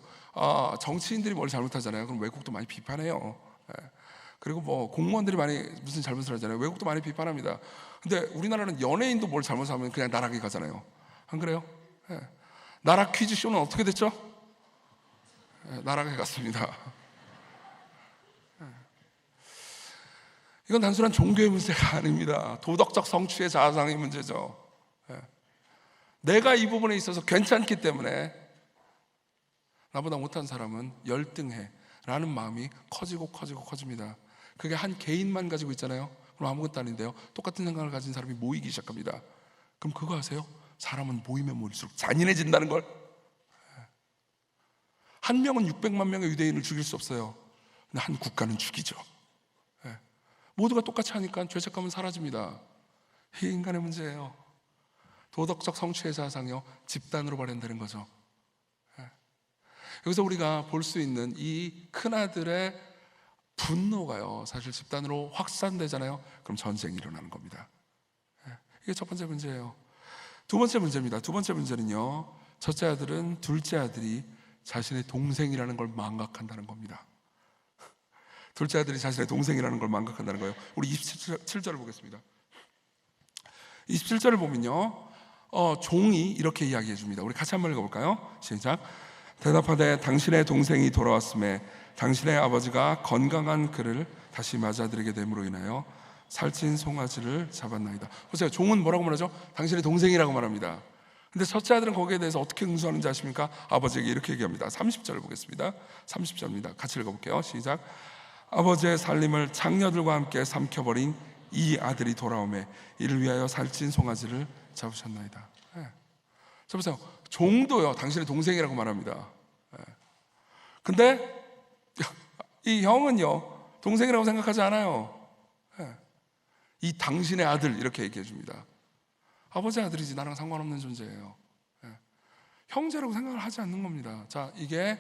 정치인들이 뭘 잘못하잖아요. 그럼 외국도 많이 비판해요. 그리고 뭐 공무원들이 많이 무슨 잘못을 하잖아요. 외국도 많이 비판합니다. 근데 우리나라는 연예인도 뭘 잘못하면 그냥 나락에 가잖아요. 안 그래요? 나락 퀴즈쇼는 어떻게 됐죠? 나락에 갔습니다. 이건 단순한 종교의 문제가 아닙니다. 도덕적 성취의 자아상의 문제죠. 내가 이 부분에 있어서 괜찮기 때문에 나보다 못한 사람은 열등해 라는 마음이 커집니다. 그게 한 개인만 가지고 있잖아요. 그럼 아무것도 아닌데요, 똑같은 생각을 가진 사람이 모이기 시작합니다. 그럼 그거 아세요? 사람은 모이면 모일수록 잔인해진다는 걸. 한 명은 600만 명의 유대인을 죽일 수 없어요. 근데 한 국가는 죽이죠. 모두가 똑같이 하니까 죄책감은 사라집니다. 이게 인간의 문제예요. 도덕적 성취의 자아상이요, 집단으로 발현되는 거죠. 여기서 우리가 볼 수 있는 이 큰아들의 분노가요, 사실 집단으로 확산되잖아요. 그럼 전쟁이 일어나는 겁니다. 이게 첫 번째 문제예요. 두 번째 문제입니다. 두 번째 문제는요, 첫째 아들은 둘째 아들이 자신의 동생이라는 걸 망각한다는 겁니다. 둘째 아들이 자신의 동생이라는 걸 망각한다는 거예요. 우리 27절을 보겠습니다. 27절을 보면요, 종이 이렇게 이야기해 줍니다. 우리 같이 한번 읽어볼까요? 시작. 대답하되 당신의 동생이 돌아왔음에 당신의 아버지가 건강한 그를 다시 맞아들이게 됨으로 인하여 살찐 송아지를 잡았나이다. 보세요. 종은 뭐라고 말하죠? 당신의 동생이라고 말합니다. 근데 첫째 아들은 거기에 대해서 어떻게 응수하는지 아십니까? 아버지에게 이렇게 얘기합니다. 30절을 보겠습니다. 30절입니다. 같이 읽어볼게요. 시작. 아버지의 살림을 장녀들과 함께 삼켜버린 이 아들이 돌아오매 이를 위하여 살찐 송아지를 잡으셨나이다. 자, 보세요. 종도요, 당신의 동생이라고 말합니다. 근데 이 형은요, 동생이라고 생각하지 않아요. 이 당신의 아들 이렇게 얘기해 줍니다. 아버지 아들이지 나랑 상관없는 존재예요. 형제라고 생각을 하지 않는 겁니다. 자, 이게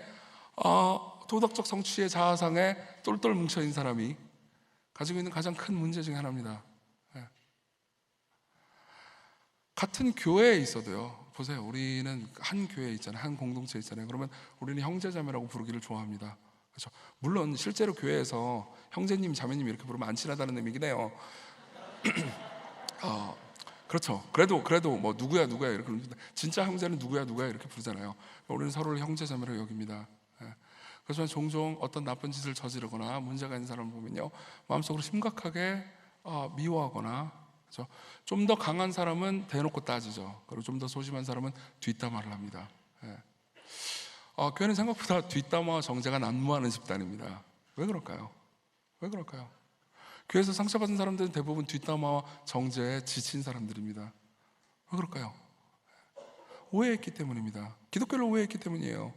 도덕적 성취의 자아상에 똘똘 뭉쳐있는 사람이 가지고 있는 가장 큰 문제 중에 하나입니다. 같은 교회에 있어도요, 보세요. 우리는 한 교회에 있잖아요. 한 공동체에 있잖아요. 그러면 우리는 형제자매라고 부르기를 좋아합니다. 그렇죠? 물론 실제로 교회에서 형제님, 자매님 이렇게 부르면 안 친하다는 의미긴 해요. 그렇죠. 그래도 뭐 누구야 이렇게 부릅니다. 진짜 형제는 누구야 이렇게 부르잖아요. 우리는 서로를 형제자매로 여깁니다. 그렇지만 종종 어떤 나쁜 짓을 저지르거나 문제가 있는 사람을 보면요, 마음속으로 심각하게 미워하거나, 그렇죠? 좀 더 강한 사람은 대놓고 따지죠. 그리고 좀 더 소심한 사람은 뒷담화를 합니다. 교회는 생각보다 뒷담화와 정죄가 난무하는 집단입니다. 왜 그럴까요? 교회에서 상처받은 사람들은 대부분 뒷담화와 정죄에 지친 사람들입니다. 왜 그럴까요? 오해했기 때문입니다. 기독교를 오해했기 때문이에요.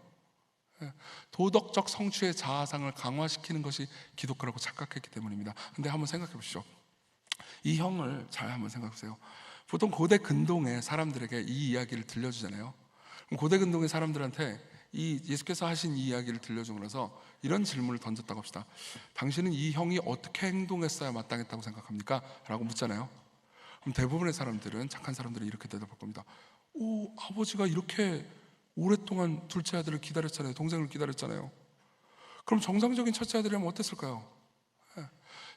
도덕적 성취의 자아상을 강화시키는 것이 기독교라고 착각했기 때문입니다. 근데 한번 생각해 보시죠. 이 형을 잘 한번 생각해 보세요. 보통 고대 근동의 사람들에게 이 이야기를 들려주잖아요. 그럼 고대 근동의 사람들한테 이 예수께서 하신 이 이야기를 들려주고 나서 이런 질문을 던졌다고 합시다. 당신은 이 형이 어떻게 행동했어야 마땅했다고 생각합니까? 라고 묻잖아요. 그럼 대부분의 사람들은, 착한 사람들은 이렇게 대답할 겁니다. 아버지가 이렇게 오랫동안 둘째 아들을 기다렸잖아요. 동생을 기다렸잖아요. 그럼 정상적인 첫째 아들이라면 어땠을까요?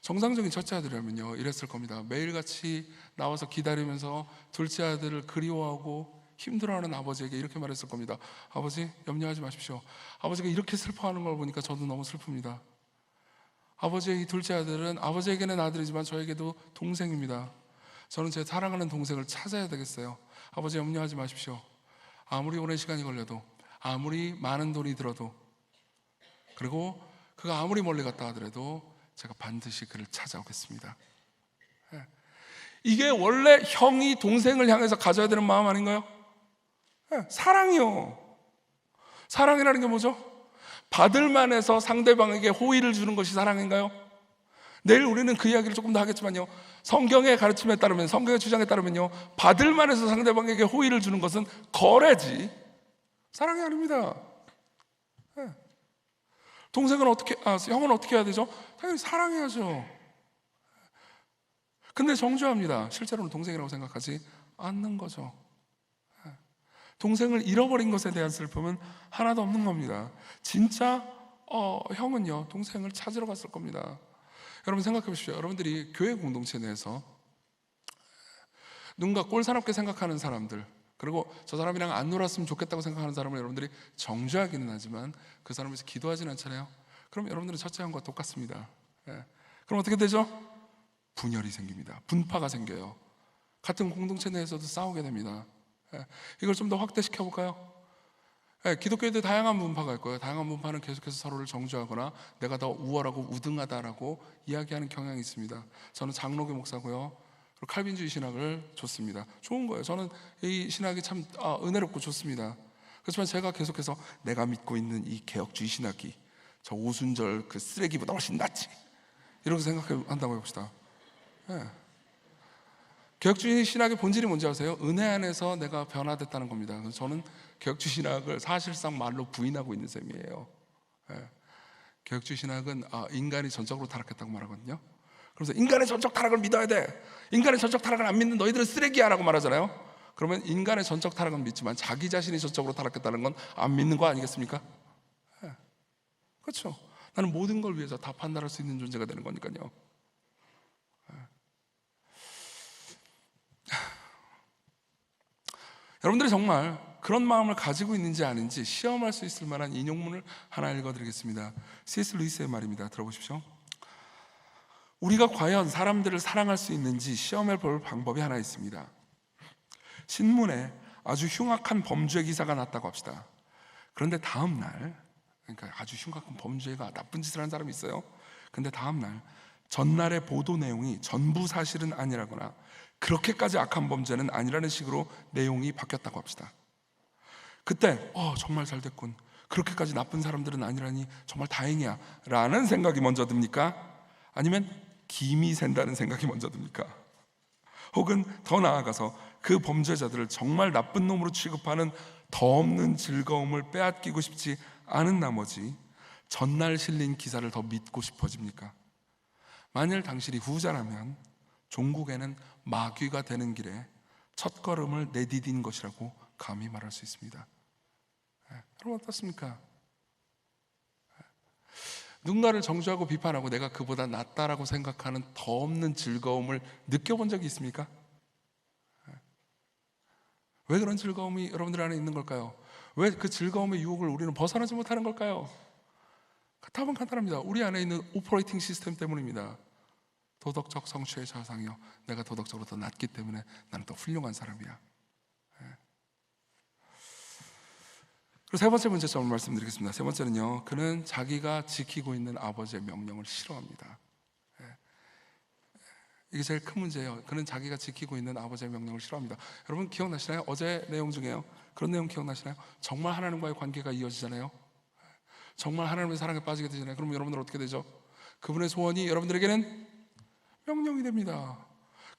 정상적인 첫째 아들이라면요, 이랬을 겁니다. 매일같이 나와서 기다리면서 둘째 아들을 그리워하고 힘들어하는 아버지에게 이렇게 말했을 겁니다. 아버지, 염려하지 마십시오. 아버지가 이렇게 슬퍼하는 걸 보니까 저도 너무 슬픕니다. 아버지의 이 둘째 아들은 아버지에게는 아들이지만 저에게도 동생입니다. 저는 제 사랑하는 동생을 찾아야 되겠어요. 아버지, 염려하지 마십시오. 아무리 오랜 시간이 걸려도, 아무리 많은 돈이 들어도, 그리고 그가 아무리 멀리 갔다 하더라도 제가 반드시 그를 찾아오겠습니다. 이게 원래 형이 동생을 향해서 가져야 되는 마음 아닌가요? 사랑이요. 사랑이라는 게 뭐죠? 받을 만해서 상대방에게 호의를 주는 것이 사랑인가요? 내일 우리는 그 이야기를 조금 더 하겠지만요, 성경의 가르침에 따르면, 성경의 주장에 따르면요, 받을 만해서 상대방에게 호의를 주는 것은 거래지 사랑이 아닙니다. 동생은 형은 어떻게 해야 되죠? 당연히 사랑해야죠. 근데 정죄합니다. 실제로는 동생이라고 생각하지 않는 거죠. 동생을 잃어버린 것에 대한 슬픔은 하나도 없는 겁니다. 진짜 형은요, 동생을 찾으러 갔을 겁니다. 여러분 생각해 보십시오. 여러분들이 교회 공동체 내에서 누군가 꼴사납게 생각하는 사람들, 그리고 저 사람이랑 안 놀았으면 좋겠다고 생각하는 사람을 여러분들이 정죄하기는 하지만 그 사람을 위해서 기도하지는 않잖아요. 그럼 여러분들은 첫째 형과 똑같습니다. 그럼 어떻게 되죠? 분열이 생깁니다. 분파가 생겨요. 같은 공동체 내에서도 싸우게 됩니다. 이걸 좀 더 확대시켜 볼까요? 기독교에도 다양한 분파가 있고요. 다양한 분파는 계속해서 서로를 정죄하거나 내가 더 우월하고 우등하다라고 이야기하는 경향이 있습니다. 저는 장로교 목사고요. 그리고 칼빈주의 신학을 좋습니다. 좋은 거예요. 저는 이 신학이 참 은혜롭고 좋습니다. 그렇지만 제가 계속해서 내가 믿고 있는 이 개혁주의 신학이 저 오순절 그 쓰레기보다 훨씬 낫지, 이렇게 생각한다고 해봅시다. 예. 개혁주의 신학의 본질이 뭔지 아세요? 은혜 안에서 내가 변화됐다는 겁니다. 그래서 저는 개혁주의 신학을 사실상 말로 부인하고 있는 셈이에요. 예. 개혁주의 신학은 인간이 전적으로 타락했다고 말하거든요. 그래서 인간의 전적 타락을 믿어야 돼. 인간의 전적 타락을 안 믿는 너희들은 쓰레기야 라고 말하잖아요. 그러면 인간의 전적 타락은 믿지만 자기 자신이 전적으로 타락했다는 건 안 믿는 거 아니겠습니까? 예. 그렇죠. 나는 모든 걸 위해서 다 판단할 수 있는 존재가 되는 거니까요. 여러분들이 정말 그런 마음을 가지고 있는지 아닌지 시험할 수 있을 만한 인용문을 하나 읽어드리겠습니다. C.S. 루이스의 말입니다. 들어보십시오. 우리가 과연 사람들을 사랑할 수 있는지 시험해 볼 방법이 하나 있습니다. 신문에 아주 흉악한 범죄 기사가 났다고 합시다. 그런데 다음 날, 그러니까 아주 흉악한 범죄가 나쁜 짓을 한 사람이 있어요. 근데 다음 날 전날의 보도 내용이 전부 사실은 아니라거나 그렇게까지 악한 범죄는 아니라는 식으로 내용이 바뀌었다고 합시다. 그때 정말 잘 됐군, 그렇게까지 나쁜 사람들은 아니라니 정말 다행이야 라는 생각이 먼저 듭니까? 아니면 김이 샌다는 생각이 먼저 듭니까? 혹은 더 나아가서 그 범죄자들을 정말 나쁜 놈으로 취급하는 더 없는 즐거움을 빼앗기고 싶지 않은 나머지 전날 실린 기사를 더 믿고 싶어집니까? 만일 당신이 후자라면 종국에는 마귀가 되는 길에 첫걸음을 내디딘 것이라고 감히 말할 수 있습니다. 여러분 어떻습니까? 누군가를 정죄하고 비판하고 내가 그보다 낫다라고 생각하는 더 없는 즐거움을 느껴본 적이 있습니까? 왜 그런 즐거움이 여러분들 안에 있는 걸까요? 왜 그 즐거움의 유혹을 우리는 벗어나지 못하는 걸까요? 답은 간단합니다. 우리 안에 있는 오퍼레이팅 시스템 때문입니다. 도덕적 성취의 자상이요, 내가 도덕적으로 더 낫기 때문에 나는 더 훌륭한 사람이야. 그리고 세 번째 문제점을 말씀드리겠습니다. 세 번째는요, 그는 자기가 지키고 있는 아버지의 명령을 싫어합니다. 이게 제일 큰 문제예요. 그는 자기가 지키고 있는 아버지의 명령을 싫어합니다. 여러분 기억나시나요? 어제 내용 중에요, 그런 내용 기억나시나요? 정말 하나님과의 관계가 이어지잖아요. 정말 하나님의 사랑에 빠지게 되잖아요. 그럼 여러분들 어떻게 되죠? 그분의 소원이 여러분들에게는 명령이 됩니다.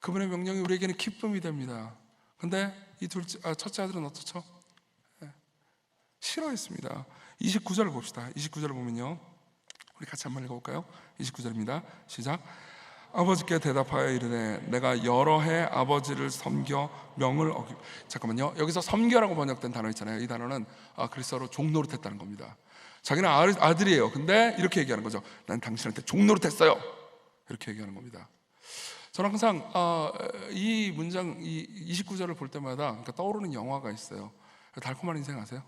그분의 명령이 우리에게는 기쁨이 됩니다. 근데 이 첫째 아들은 어떻죠? 싫어했습니다. 29절을 봅시다. 29절을 보면요, 우리 같이 한번 읽어볼까요? 29절입니다. 시작. 아버지께 대답하여 이르되 내가 여러 해 아버지를 섬겨 명을 잠깐만요, 여기서 섬겨라고 번역된 단어 있잖아요. 이 단어는 그리스어로 종노릇했다는 겁니다. 자기는 아들이에요. 근데 이렇게 얘기하는 거죠. 난 당신한테 종노릇했어요. 이렇게 얘기하는 겁니다. 저는 항상 이 문장, 이 29절을 볼 때마다 그러니까 떠오르는 영화가 있어요. 달콤한 인생 아세요?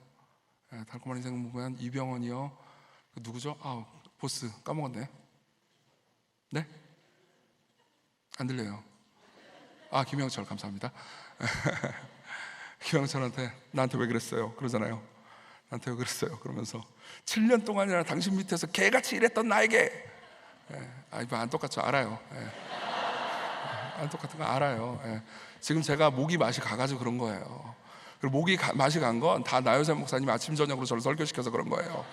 달콤한 인생 보면 이병헌이요, 누구죠? 보스 까먹었네. 네? 안 들려요. 김영철, 감사합니다. 김영철한테 나한테 왜 그랬어요? 그러잖아요. 나한테 왜 그랬어요? 그러면서 7년 동안이나 당신 밑에서 개같이 일했던 나에게. 이거 안 똑같죠? 알아요. 안 똑같은 거 알아요. 지금 제가 목이 맛이 가가지고 그런 거예요. 그리고 목이 맛이 간 건 다 나요새 목사님이 아침 저녁으로 저를 설교시켜서 그런 거예요.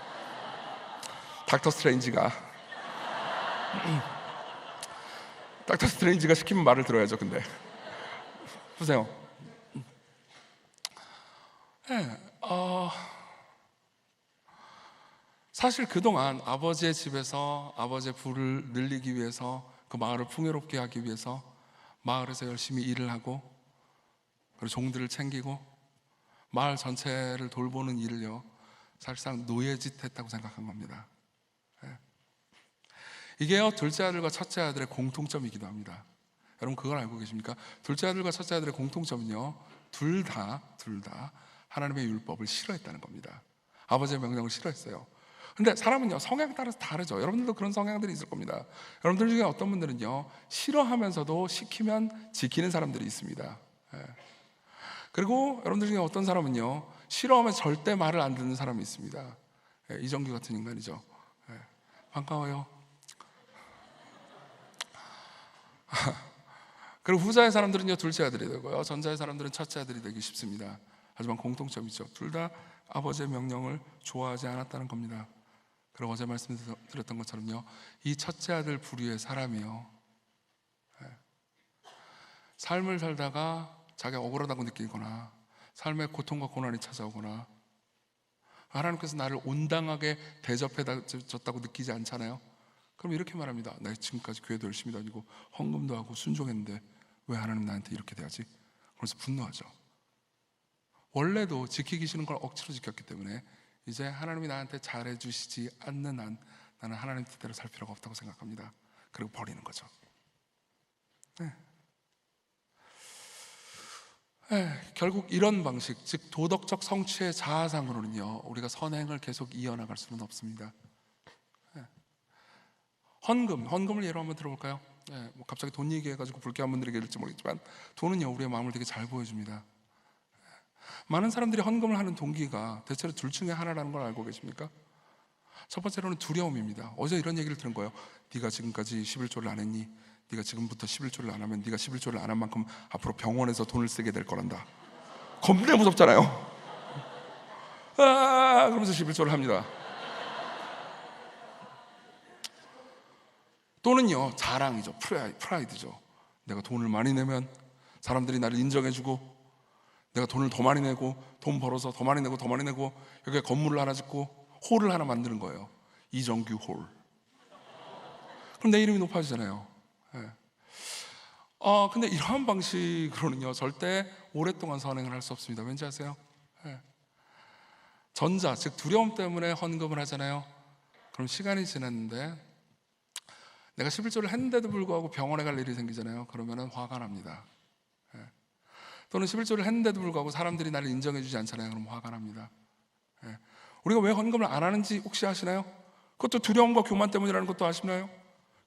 닥터 스트레인지가 닥터 스트레인지가 시키면 말을 들어야죠. 근데 보세요. 사실 그동안 아버지의 집에서 아버지의 부를 늘리기 위해서, 그 마을을 풍요롭게 하기 위해서 마을에서 열심히 일을 하고, 그리고 종들을 챙기고 마을 전체를 돌보는 일을요, 사실상 노예짓 했다고 생각한 겁니다. 이게요, 둘째 아들과 첫째 아들의 공통점이기도 합니다. 여러분 그걸 알고 계십니까? 둘째 아들과 첫째 아들의 공통점은요, 둘 다 하나님의 율법을 싫어했다는 겁니다. 아버지의 명령을 싫어했어요. 근데 사람은요, 성향에 따라서 다르죠. 여러분들도 그런 성향들이 있을 겁니다. 여러분들 중에 어떤 분들은요, 싫어하면서도 시키면 지키는 사람들이 있습니다. 그리고 여러분들 중에 어떤 사람은요, 싫어하면 절대 말을 안 듣는 사람이 있습니다. 이정규 같은 인간이죠. 반가워요. 그리고 후자의 사람들은요, 둘째 아들이 되고요, 전자의 사람들은 첫째 아들이 되기 쉽습니다. 하지만 공통점이 있죠. 둘 다 아버지의 명령을 좋아하지 않았다는 겁니다. 그리고 어제 말씀드렸던 것처럼요, 이 첫째 아들 부류의 사람이요, 삶을 살다가 자기가 억울하다고 느끼거나 삶의 고통과 고난이 찾아오거나 하나님께서 나를 온당하게 대접해줬다고 느끼지 않잖아요. 그럼 이렇게 말합니다. 나 지금까지 교회도 열심히 다니고 헌금도 하고 순종했는데 왜 하나님 나한테 이렇게 대하지? 그래서 분노하죠. 원래도 지키기 싫은 걸 억지로 지켰기 때문에 이제 하나님이 나한테 잘해주시지 않는 한 나는 하나님 뜻대로 살 필요가 없다고 생각합니다. 그리고 버리는 거죠. 결국 이런 방식, 즉 도덕적 성취의 자아상으로는요, 우리가 선행을 계속 이어나갈 수는 없습니다. 헌금을 예로 한번 들어볼까요? 뭐 갑자기 돈 얘기해가지고 붉게 한번 드리게 될지 모르겠지만 돈은요, 우리의 마음을 되게 잘 보여줍니다. 많은 사람들이 헌금을 하는 동기가 대체로 둘 중에 하나라는 걸 알고 계십니까? 첫 번째로는 두려움입니다. 어제 이런 얘기를 들은 거예요. 네가 지금까지 11조를 안 했니? 네가 지금부터 11조를 안 하면 네가 11조를 안 한 만큼 앞으로 병원에서 돈을 쓰게 될 거란다. 겁나 무섭잖아요. 그러면서 11조를 합니다. 또는요, 자랑이죠. 프라이드죠. 내가 돈을 많이 내면 사람들이 나를 인정해주고, 내가 돈을 더 많이 내고, 돈 벌어서 더 많이 내고 더 많이 내고, 여기에 건물을 하나 짓고 홀을 하나 만드는 거예요. 이정규 홀. 그럼 내 이름이 높아지잖아요. 근데 이러한 방식으로는요, 절대 오랫동안 선행을 할 수 없습니다. 왠지 아세요? 전자, 즉 두려움 때문에 헌금을 하잖아요. 그럼 시간이 지났는데 내가 11조를 했는데도 불구하고 병원에 갈 일이 생기잖아요. 그러면 화가 납니다. 또는 11조를 했는데도 불구하고 사람들이 나를 인정해 주지 않잖아요. 그럼 화가 납니다. 우리가 왜 헌금을 안 하는지 혹시 아시나요? 그것도 두려움과 교만 때문이라는 것도 아시나요?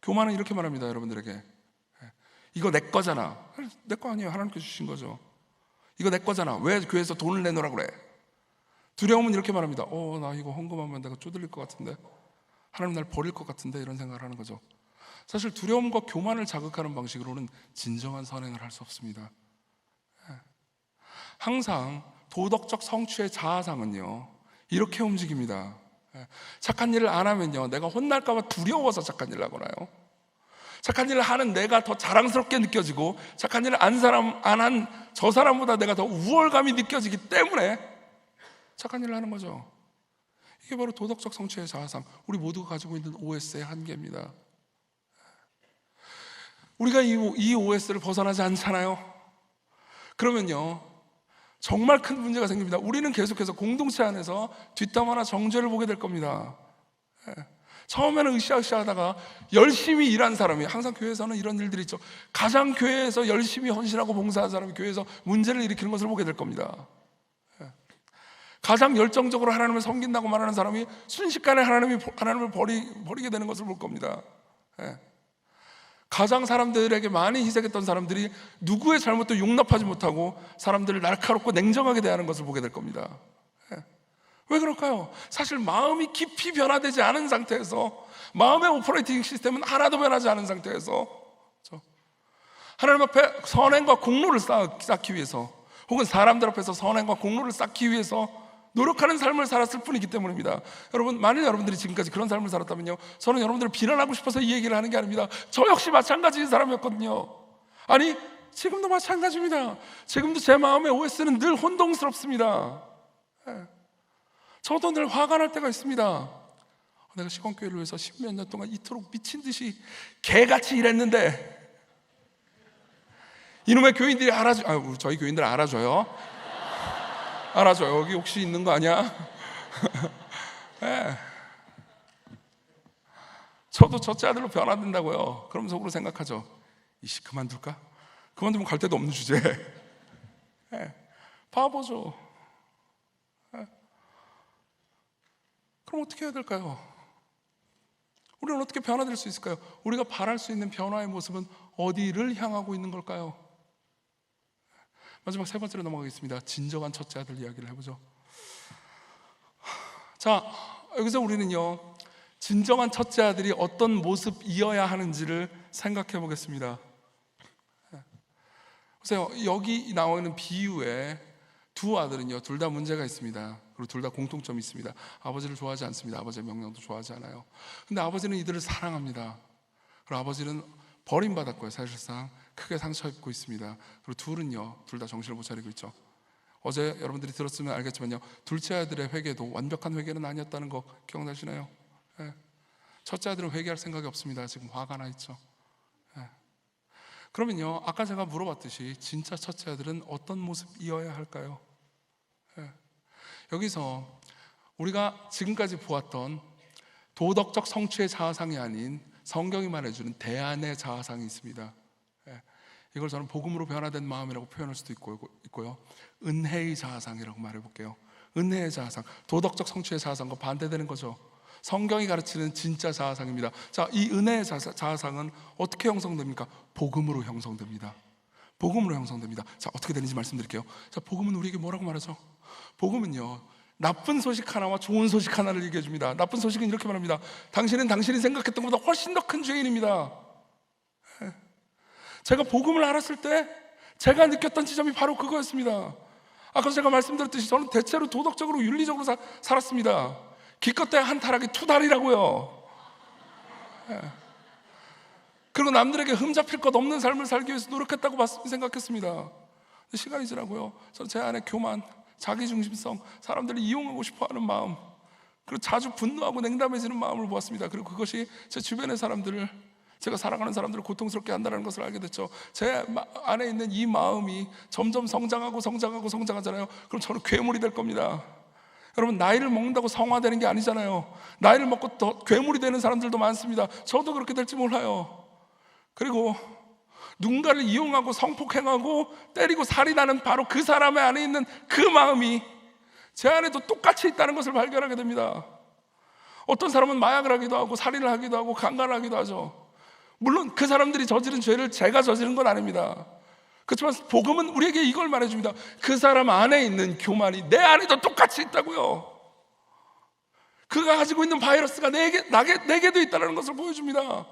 교만은 이렇게 말합니다, 여러분들에게. 이거 내 거잖아. 내 거 아니에요. 하나님께서 주신 거죠. 이거 내 거잖아. 왜 교회에서 돈을 내놓으라 그래? 두려움은 이렇게 말합니다. 나 이거 헌금하면 내가 쪼들릴 것 같은데, 하나님 날 버릴 것 같은데, 이런 생각을 하는 거죠. 사실 두려움과 교만을 자극하는 방식으로는 진정한 선행을 할 수 없습니다. 항상 도덕적 성취의 자아상은요, 이렇게 움직입니다. 착한 일을 안 하면요, 내가 혼날까 봐 두려워서 착한 일을 하거나요, 착한 일을 하는 내가 더 자랑스럽게 느껴지고, 착한 일을 안 한 저 사람보다 내가 더 우월감이 느껴지기 때문에 착한 일을 하는 거죠. 이게 바로 도덕적 성취의 자아상, 우리 모두가 가지고 있는 OS의 한계입니다. 우리가 이 OS를 벗어나지 않잖아요. 그러면요, 정말 큰 문제가 생깁니다. 우리는 계속해서 공동체 안에서 뒷담화나 정죄를 보게 될 겁니다. 처음에는 으쌰으쌰 하다가 열심히 일한 사람이, 항상 교회에서는 이런 일들이 있죠. 가장 교회에서 열심히 헌신하고 봉사한 사람이 교회에서 문제를 일으키는 것을 보게 될 겁니다. 가장 열정적으로 하나님을 섬긴다고 말하는 사람이 순식간에 하나님을 버리게 되는 것을 볼 겁니다. 가장 사람들에게 많이 희생했던 사람들이 누구의 잘못도 용납하지 못하고 사람들을 날카롭고 냉정하게 대하는 것을 보게 될 겁니다. 왜 그럴까요? 사실 마음이 깊이 변화되지 않은 상태에서, 마음의 오퍼레이팅 시스템은 하나도 변하지 않은 상태에서 하나님 앞에 선행과 공로를 쌓기 위해서, 혹은 사람들 앞에서 선행과 공로를 쌓기 위해서 노력하는 삶을 살았을 뿐이기 때문입니다. 여러분, 만일 여러분들이 지금까지 그런 삶을 살았다면요, 저는 여러분들을 비난하고 싶어서 이 얘기를 하는 게 아닙니다. 저 역시 마찬가지인 사람이었거든요. 아니, 지금도 마찬가지입니다. 지금도 제 마음의 OS는 늘 혼동스럽습니다. 저도 늘 화가 날 때가 있습니다. 내가 시건교회를 위해서 10몇 년 동안 이토록 미친 듯이 개같이 일했는데 이놈의 교인들이 저희 교인들 알아줘요. 여기 혹시 있는 거 아니야? 저도 첫째 아들로 변화된다고요. 그럼 속으로 생각하죠. 이씨, 그만둘까? 그만두면 갈 데도 없는 주제. 바보죠. 그럼 어떻게 해야 될까요? 우리는 어떻게 변화될 수 있을까요? 우리가 바랄 수 있는 변화의 모습은 어디를 향하고 있는 걸까요? 마지막 세 번째로 넘어가겠습니다. 진정한 첫째 아들 이야기를 해보죠. 자, 여기서 우리는요, 진정한 첫째 아들이 어떤 모습이어야 하는지를 생각해 보겠습니다. 보세요, 여기 나오는 비유에 두 아들은요, 둘 다 문제가 있습니다. 그리고 둘 다 공통점이 있습니다. 아버지를 좋아하지 않습니다. 아버지의 명령도 좋아하지 않아요. 근데 아버지는 이들을 사랑합니다. 그리고 아버지는 버림받았고요. 사실상 크게 상처 입고 있습니다. 그리고 둘 다 정신을 못 차리고 있죠. 어제 여러분들이 들었으면 알겠지만요, 둘째 아들의 회개도 완벽한 회개는 아니었다는 거 기억나시나요? 예. 첫째 아들은 회개할 생각이 없습니다. 지금 화가 나 있죠. 예. 그러면요, 아까 제가 물어봤듯이 진짜 첫째 아들은 어떤 모습이어야 할까요? 예. 여기서 우리가 지금까지 보았던 도덕적 성취의 자아상이 아닌 성경이 말해주는 대안의 자아상이 있습니다. 예. 이걸 저는 복음으로 변화된 마음이라고 표현할 수도 있고요, 은혜의 자아상이라고 말해볼게요. 은혜의 자아상, 도덕적 성취의 자아상과 반대되는 거죠. 성경이 가르치는 진짜 자아상입니다. 자, 이 은혜의 자아상은 어떻게 형성됩니까? 복음으로 형성됩니다. 복음으로 형성됩니다. 자, 어떻게 되는지 말씀드릴게요. 자, 복음은 우리에게 뭐라고 말하죠? 복음은요, 나쁜 소식 하나와 좋은 소식 하나를 얘기해 줍니다. 나쁜 소식은 이렇게 말합니다. 당신은 당신이 생각했던 것보다 훨씬 더 큰 죄인입니다. 제가 복음을 알았을 때 제가 느꼈던 지점이 바로 그거였습니다. 아까 제가 말씀드렸듯이 저는 대체로 도덕적으로 윤리적으로 살았습니다. 기껏해야 한 타락이 2달이라고요. 그리고 남들에게 흠잡힐 것 없는 삶을 살기 위해서 노력했다고 생각했습니다. 시간이 지나고요, 저는 제 안에 교만, 자기중심성, 사람들을 이용하고 싶어하는 마음, 그리고 자주 분노하고 냉담해지는 마음을 보았습니다. 그리고 그것이 제 주변의 사람들을, 제가 사랑하는 사람들을 고통스럽게 한다는 것을 알게 됐죠. 제 안에 있는 이 마음이 점점 성장하잖아요. 그럼 저는 괴물이 될 겁니다. 여러분, 나이를 먹는다고 성화되는 게 아니잖아요. 나이를 먹고 더 괴물이 되는 사람들도 많습니다. 저도 그렇게 될지 몰라요. 그리고 누군가를 이용하고 성폭행하고 때리고 살인하는 바로 그 사람의 안에 있는 그 마음이 제 안에도 똑같이 있다는 것을 발견하게 됩니다. 어떤 사람은 마약을 하기도 하고 살인을 하기도 하고 강간을 하기도 하죠. 물론 그 사람들이 저지른 죄를 제가 저지른 건 아닙니다. 그렇지만 복음은 우리에게 이걸 말해줍니다. 그 사람 안에 있는 교만이 내 안에도 똑같이 있다고요. 그가 가지고 있는 바이러스가 내게도 있다는 것을 보여줍니다.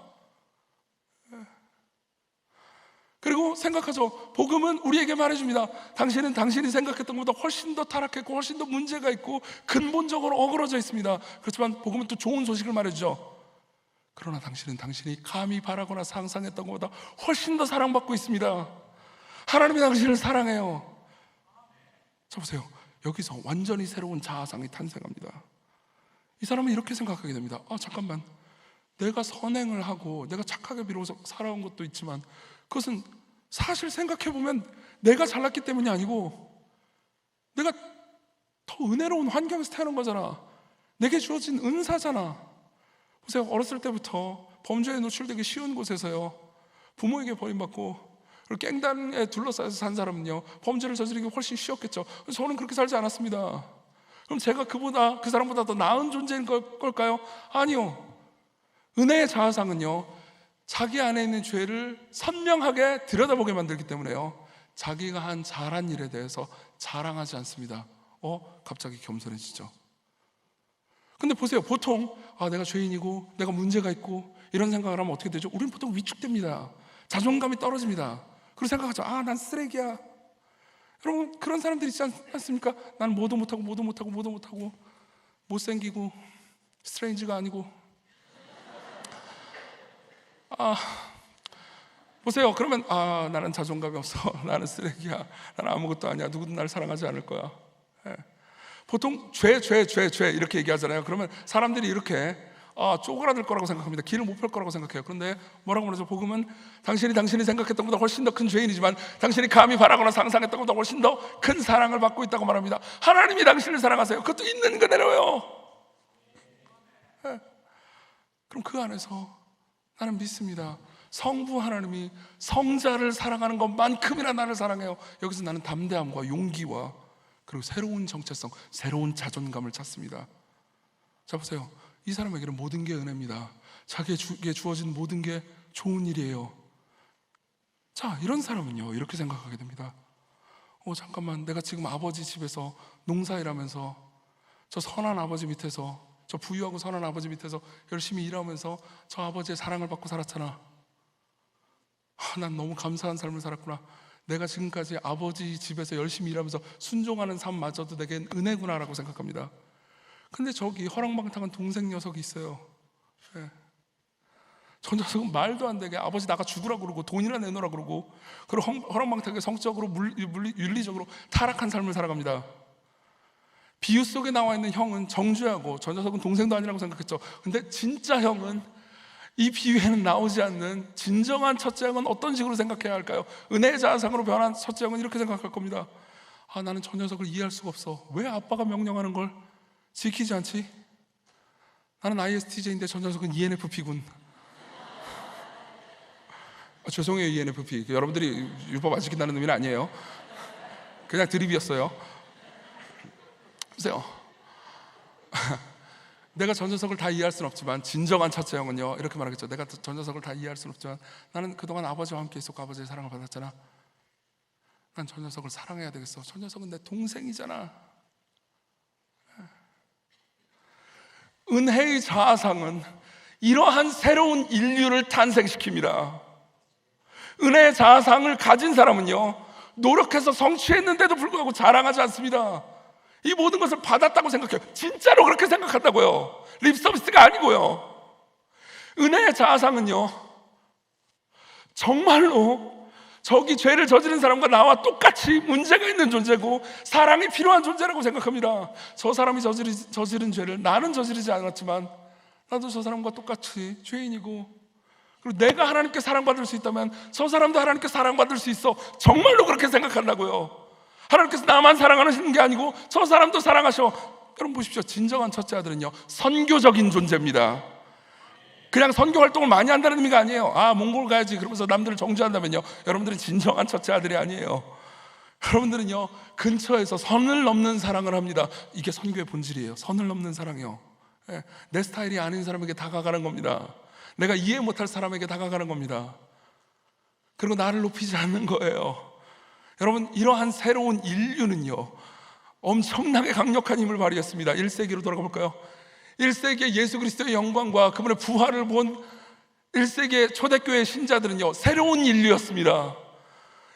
그리고 생각하죠. 복음은 우리에게 말해줍니다. 당신은 당신이 생각했던 것보다 훨씬 더 타락했고 훨씬 더 문제가 있고 근본적으로 어그러져 있습니다. 그렇지만 복음은 또 좋은 소식을 말해주죠. 그러나 당신은 당신이 감히 바라거나 상상했던 것보다 훨씬 더 사랑받고 있습니다. 하나님이 당신을 사랑해요. 자, 보세요. 여기서 완전히 새로운 자아상이 탄생합니다. 이 사람은 이렇게 생각하게 됩니다. 잠깐만, 내가 선행을 하고 내가 착하게 비로소 살아온 것도 있지만 그것은 사실 생각해보면 내가 잘났기 때문이 아니고 내가 더 은혜로운 환경에서 태어난 거잖아. 내게 주어진 은사잖아. 보세요. 어렸을 때부터 범죄에 노출되기 쉬운 곳에서요, 부모에게 버림받고 그리고 깽단에 둘러싸여서 산 사람은요, 범죄를 저지르기 훨씬 쉬웠겠죠. 저는 그렇게 살지 않았습니다. 그럼 제가 그 사람보다 더 나은 존재인 걸까요? 아니요. 은혜의 자아상은요, 자기 안에 있는 죄를 선명하게 들여다보게 만들기 때문에요, 자기가 한 잘한 일에 대해서 자랑하지 않습니다. 갑자기 겸손해지죠. 근데 보세요. 보통 내가 죄인이고 내가 문제가 있고 이런 생각을 하면 어떻게 되죠? 우리는 보통 위축됩니다. 자존감이 떨어집니다. 그리고 생각하죠. 난 쓰레기야. 여러분, 그런 사람들 있지 않습니까? 나는 뭐도 못하고 못생기고 스트레인지가 아니고. 보세요. 그러면 나는 자존감이 없어. 나는 쓰레기야. 나는 아무것도 아니야. 누구도 나를 사랑하지 않을 거야. 보통 죄 이렇게 얘기하잖아요. 그러면 사람들이 이렇게 쪼그라들 거라고 생각합니다. 길을 못 펼 거라고 생각해요. 그런데 뭐라고 말하죠? 복음은 당신이 생각했던 것보다 훨씬 더 큰 죄인이지만 당신이 감히 바라거나 상상했던 것보다 훨씬 더 큰 사랑을 받고 있다고 말합니다. 하나님이 당신을 사랑하세요. 그것도 있는 그대로요. 그럼 그 안에서 나는 믿습니다. 성부 하나님이 성자를 사랑하는 것만큼이나 나를 사랑해요. 여기서 나는 담대함과 용기와 그리고 새로운 정체성, 새로운 자존감을 찾습니다. 자, 보세요. 이 사람에게는 모든 게 은혜입니다. 자기에게 주어진 모든 게 좋은 일이에요. 자, 이런 사람은요, 이렇게 생각하게 됩니다. 잠깐만, 내가 지금 아버지 집에서 농사일하면서 저 선한 아버지 밑에서, 저 부유하고 선한 아버지 밑에서 열심히 일하면서 저 아버지의 사랑을 받고 살았잖아. 난 너무 감사한 삶을 살았구나. 내가 지금까지 아버지 집에서 열심히 일하면서 순종하는 삶마저도 내겐 은혜구나라고 생각합니다. 근데 저기 허랑방탕한 동생 녀석이 있어요. 예. 저 녀석은 말도 안 되게 아버지 나가 죽으라고 그러고 돈이나 내놓으라고 그러고, 그리고 허랑방탕하게 성적으로 윤리적으로 타락한 삶을 살아갑니다. 비유 속에 나와 있는 형은 정죄하고 저 녀석은 동생도 아니라고 생각했죠. 근데 진짜 형은, 이 비유에는 나오지 않는 진정한 첫째 형은 어떤 식으로 생각해야 할까요? 은혜의 자상으로 변한 첫째 형은 이렇게 생각할 겁니다. 아, 나는 저 녀석을 이해할 수가 없어. 왜 아빠가 명령하는 걸 지키지 않지? 나는 ISTJ인데 저 녀석은 ENFP군. 죄송해요, ENFP. 여러분들이 율법 안 지킨다는 의미는 아니에요. 그냥 드립이었어요. 보세요. 내가 저 녀석을 다 이해할 수는 없지만 진정한 첫째 형은요, 이렇게 말하겠죠. 내가 저 녀석을 다 이해할 수는 없지만 나는 그동안 아버지와 함께 있었고 아버지의 사랑을 받았잖아. 난 저 녀석을 사랑해야 되겠어. 저 녀석은 내 동생이잖아. 은혜의 자아상은 이러한 새로운 인류를 탄생시킵니다. 은혜의 자아상을 가진 사람은요, 노력해서 성취했는데도 불구하고 자랑하지 않습니다. 이 모든 것을 받았다고 생각해요. 진짜로 그렇게 생각한다고요. 립서비스가 아니고요. 은혜의 자아상은요, 정말로 저기 죄를 저지른 사람과 나와 똑같이 문제가 있는 존재고 사랑이 필요한 존재라고 생각합니다. 저 사람이 저지른 죄를 나는 저지르지 않았지만 나도 저 사람과 똑같이 죄인이고, 그리고 내가 하나님께 사랑받을 수 있다면 저 사람도 하나님께 사랑받을 수 있어. 정말로 그렇게 생각한다고요. 하나님께서 나만 사랑하시는 게 아니고 저 사람도 사랑하셔. 여러분 보십시오. 진정한 첫째 아들은요, 선교적인 존재입니다. 그냥 선교 활동을 많이 한다는 의미가 아니에요. 아, 몽골 가야지 그러면서 남들을 정죄한다면요, 여러분들은 진정한 첫째 아들이 아니에요. 여러분들은요, 근처에서 선을 넘는 사랑을 합니다. 이게 선교의 본질이에요. 선을 넘는 사랑이요. 내 스타일이 아닌 사람에게 다가가는 겁니다. 내가 이해 못할 사람에게 다가가는 겁니다. 그리고 나를 높이지 않는 거예요. 여러분, 이러한 새로운 인류는요, 엄청나게 강력한 힘을 발휘했습니다. 1세기로 돌아가 볼까요? 1세기의 예수 그리스도의 영광과 그분의 부활을 본 1세기의 초대교회 신자들은요, 새로운 인류였습니다.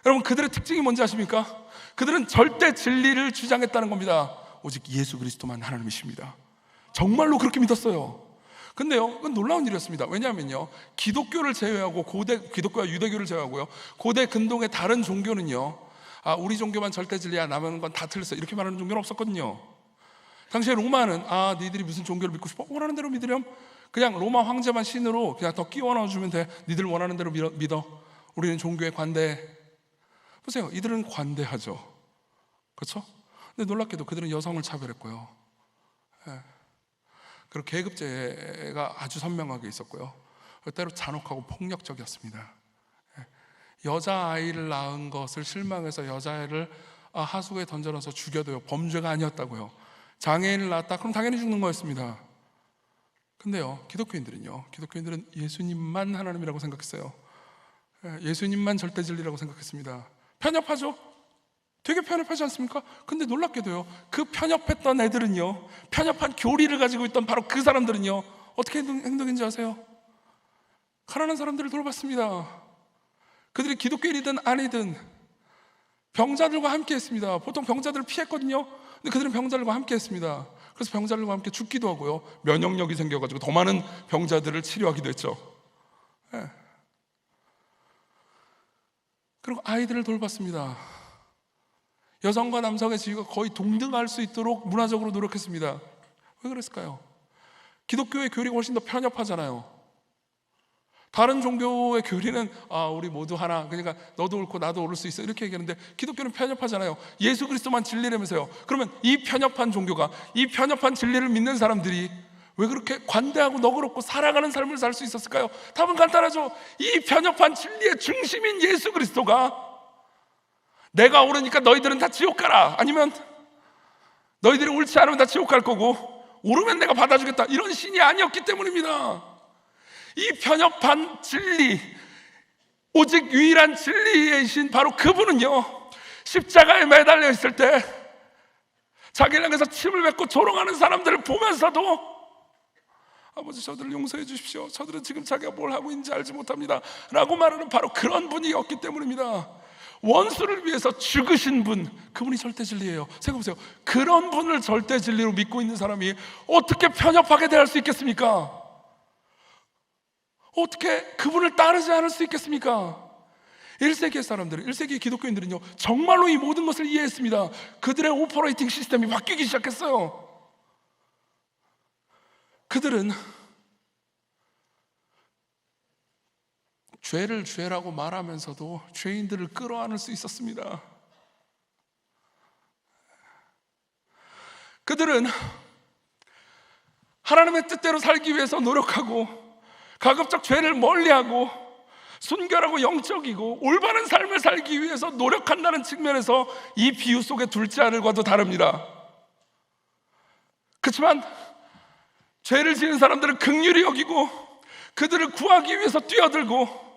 여러분, 그들의 특징이 뭔지 아십니까? 그들은 절대 진리를 주장했다는 겁니다. 오직 예수 그리스도만 하나님이십니다. 정말로 그렇게 믿었어요. 근데요, 그건 놀라운 일이었습니다. 왜냐하면요, 기독교를 제외하고 기독교와 유대교를 제외하고요, 고대 근동의 다른 종교는요, 아, 우리 종교만 절대 진리야, 남은 건 다 틀렸어, 이렇게 말하는 종교는 없었거든요. 당시에 로마는, 아, 니들이 무슨 종교를 믿고 싶어? 원하는 대로 믿으렴. 그냥 로마 황제만 신으로 그냥 더 끼워 넣어주면 돼. 니들 원하는 대로 믿어. 우리는 종교에 관대해. 보세요, 이들은 관대하죠. 그렇죠? 근데 놀랍게도 그들은 여성을 차별했고요. 그리고 계급제가 아주 선명하게 있었고요. 때로 잔혹하고 폭력적이었습니다. 여자아이를 낳은 것을 실망해서 여자아이를 하수구에 던져넣어서 죽여도요, 범죄가 아니었다고요. 장애인을 낳았다? 그럼 당연히 죽는 거였습니다. 근데요, 기독교인들은 예수님만 하나님이라고 생각했어요. 예수님만 절대 진리라고 생각했습니다. 편협하죠? 되게 편협하지 않습니까? 근데 놀랍게도요, 그 편협했던 애들은요, 편협한 교리를 가지고 있던 바로 그 사람들은요, 어떻게 행동인지 아세요? 가난한 사람들을 돌봤습니다. 그들이 기독교인이든 아니든 병자들과 함께 했습니다. 보통 병자들을 피했거든요. 근데 그들은 병자들과 함께 했습니다. 그래서 병자들과 함께 죽기도 하고요, 면역력이 생겨가지고 더 많은 병자들을 치료하기도 했죠. 그리고 아이들을 돌봤습니다. 여성과 남성의 지위가 거의 동등할 수 있도록 문화적으로 노력했습니다. 왜 그랬을까요? 기독교의 교리가 훨씬 더 편협하잖아요. 다른 종교의 교리는 우리 모두 하나, 그러니까 너도 옳고 나도 옳을 수 있어, 이렇게 얘기하는데 기독교는 편협하잖아요. 예수 그리스도만 진리라면서요. 그러면 이 편협한 종교가, 이 편협한 진리를 믿는 사람들이 왜 그렇게 관대하고 너그럽고 사랑하는 삶을 살 수 있었을까요? 답은 간단하죠. 이 편협한 진리의 중심인 예수 그리스도가 내가 옳으니까 너희들은 다 지옥 가라, 아니면 너희들이 옳지 않으면 다 지옥 갈 거고 옳으면 내가 받아주겠다, 이런 신이 아니었기 때문입니다. 이 편협한 진리, 오직 유일한 진리의 신, 바로 그분은요, 십자가에 매달려 있을 때 자기를 향해서 침을 뱉고 조롱하는 사람들을 보면서도 아버지, 저들을 용서해 주십시오, 저들은 지금 자기가 뭘 하고 있는지 알지 못합니다 라고 말하는 바로 그런 분이었기 때문입니다. 원수를 위해서 죽으신 분, 그분이 절대 진리예요. 생각해보세요. 그런 분을 절대 진리로 믿고 있는 사람이 어떻게 편협하게 대할 수 있겠습니까? 어떻게 그분을 따르지 않을 수 있겠습니까? 1세기의 사람들은, 1세기의 기독교인들은요, 정말로 이 모든 것을 이해했습니다. 그들의 오퍼레이팅 시스템이 바뀌기 시작했어요. 그들은 죄를 죄라고 말하면서도 죄인들을 끌어안을 수 있었습니다. 그들은 하나님의 뜻대로 살기 위해서 노력하고 가급적 죄를 멀리하고 순결하고 영적이고 올바른 삶을 살기 위해서 노력한다는 측면에서 이 비유 속의 둘째 아들과도 다릅니다. 그렇지만 죄를 지은 사람들을 긍휼히 여기고 그들을 구하기 위해서 뛰어들고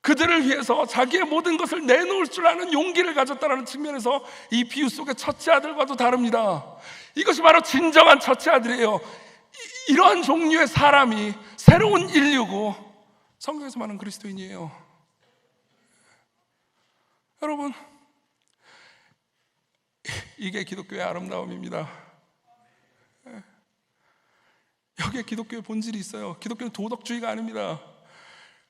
그들을 위해서 자기의 모든 것을 내놓을 줄 아는 용기를 가졌다는 측면에서 이 비유 속의 첫째 아들과도 다릅니다. 이것이 바로 진정한 첫째 아들이에요. 이러한 종류의 사람이 새로운 인류고 성경에서 말하는 그리스도인이에요. 여러분, 이게 기독교의 아름다움입니다. 여기에 기독교의 본질이 있어요. 기독교는 도덕주의가 아닙니다.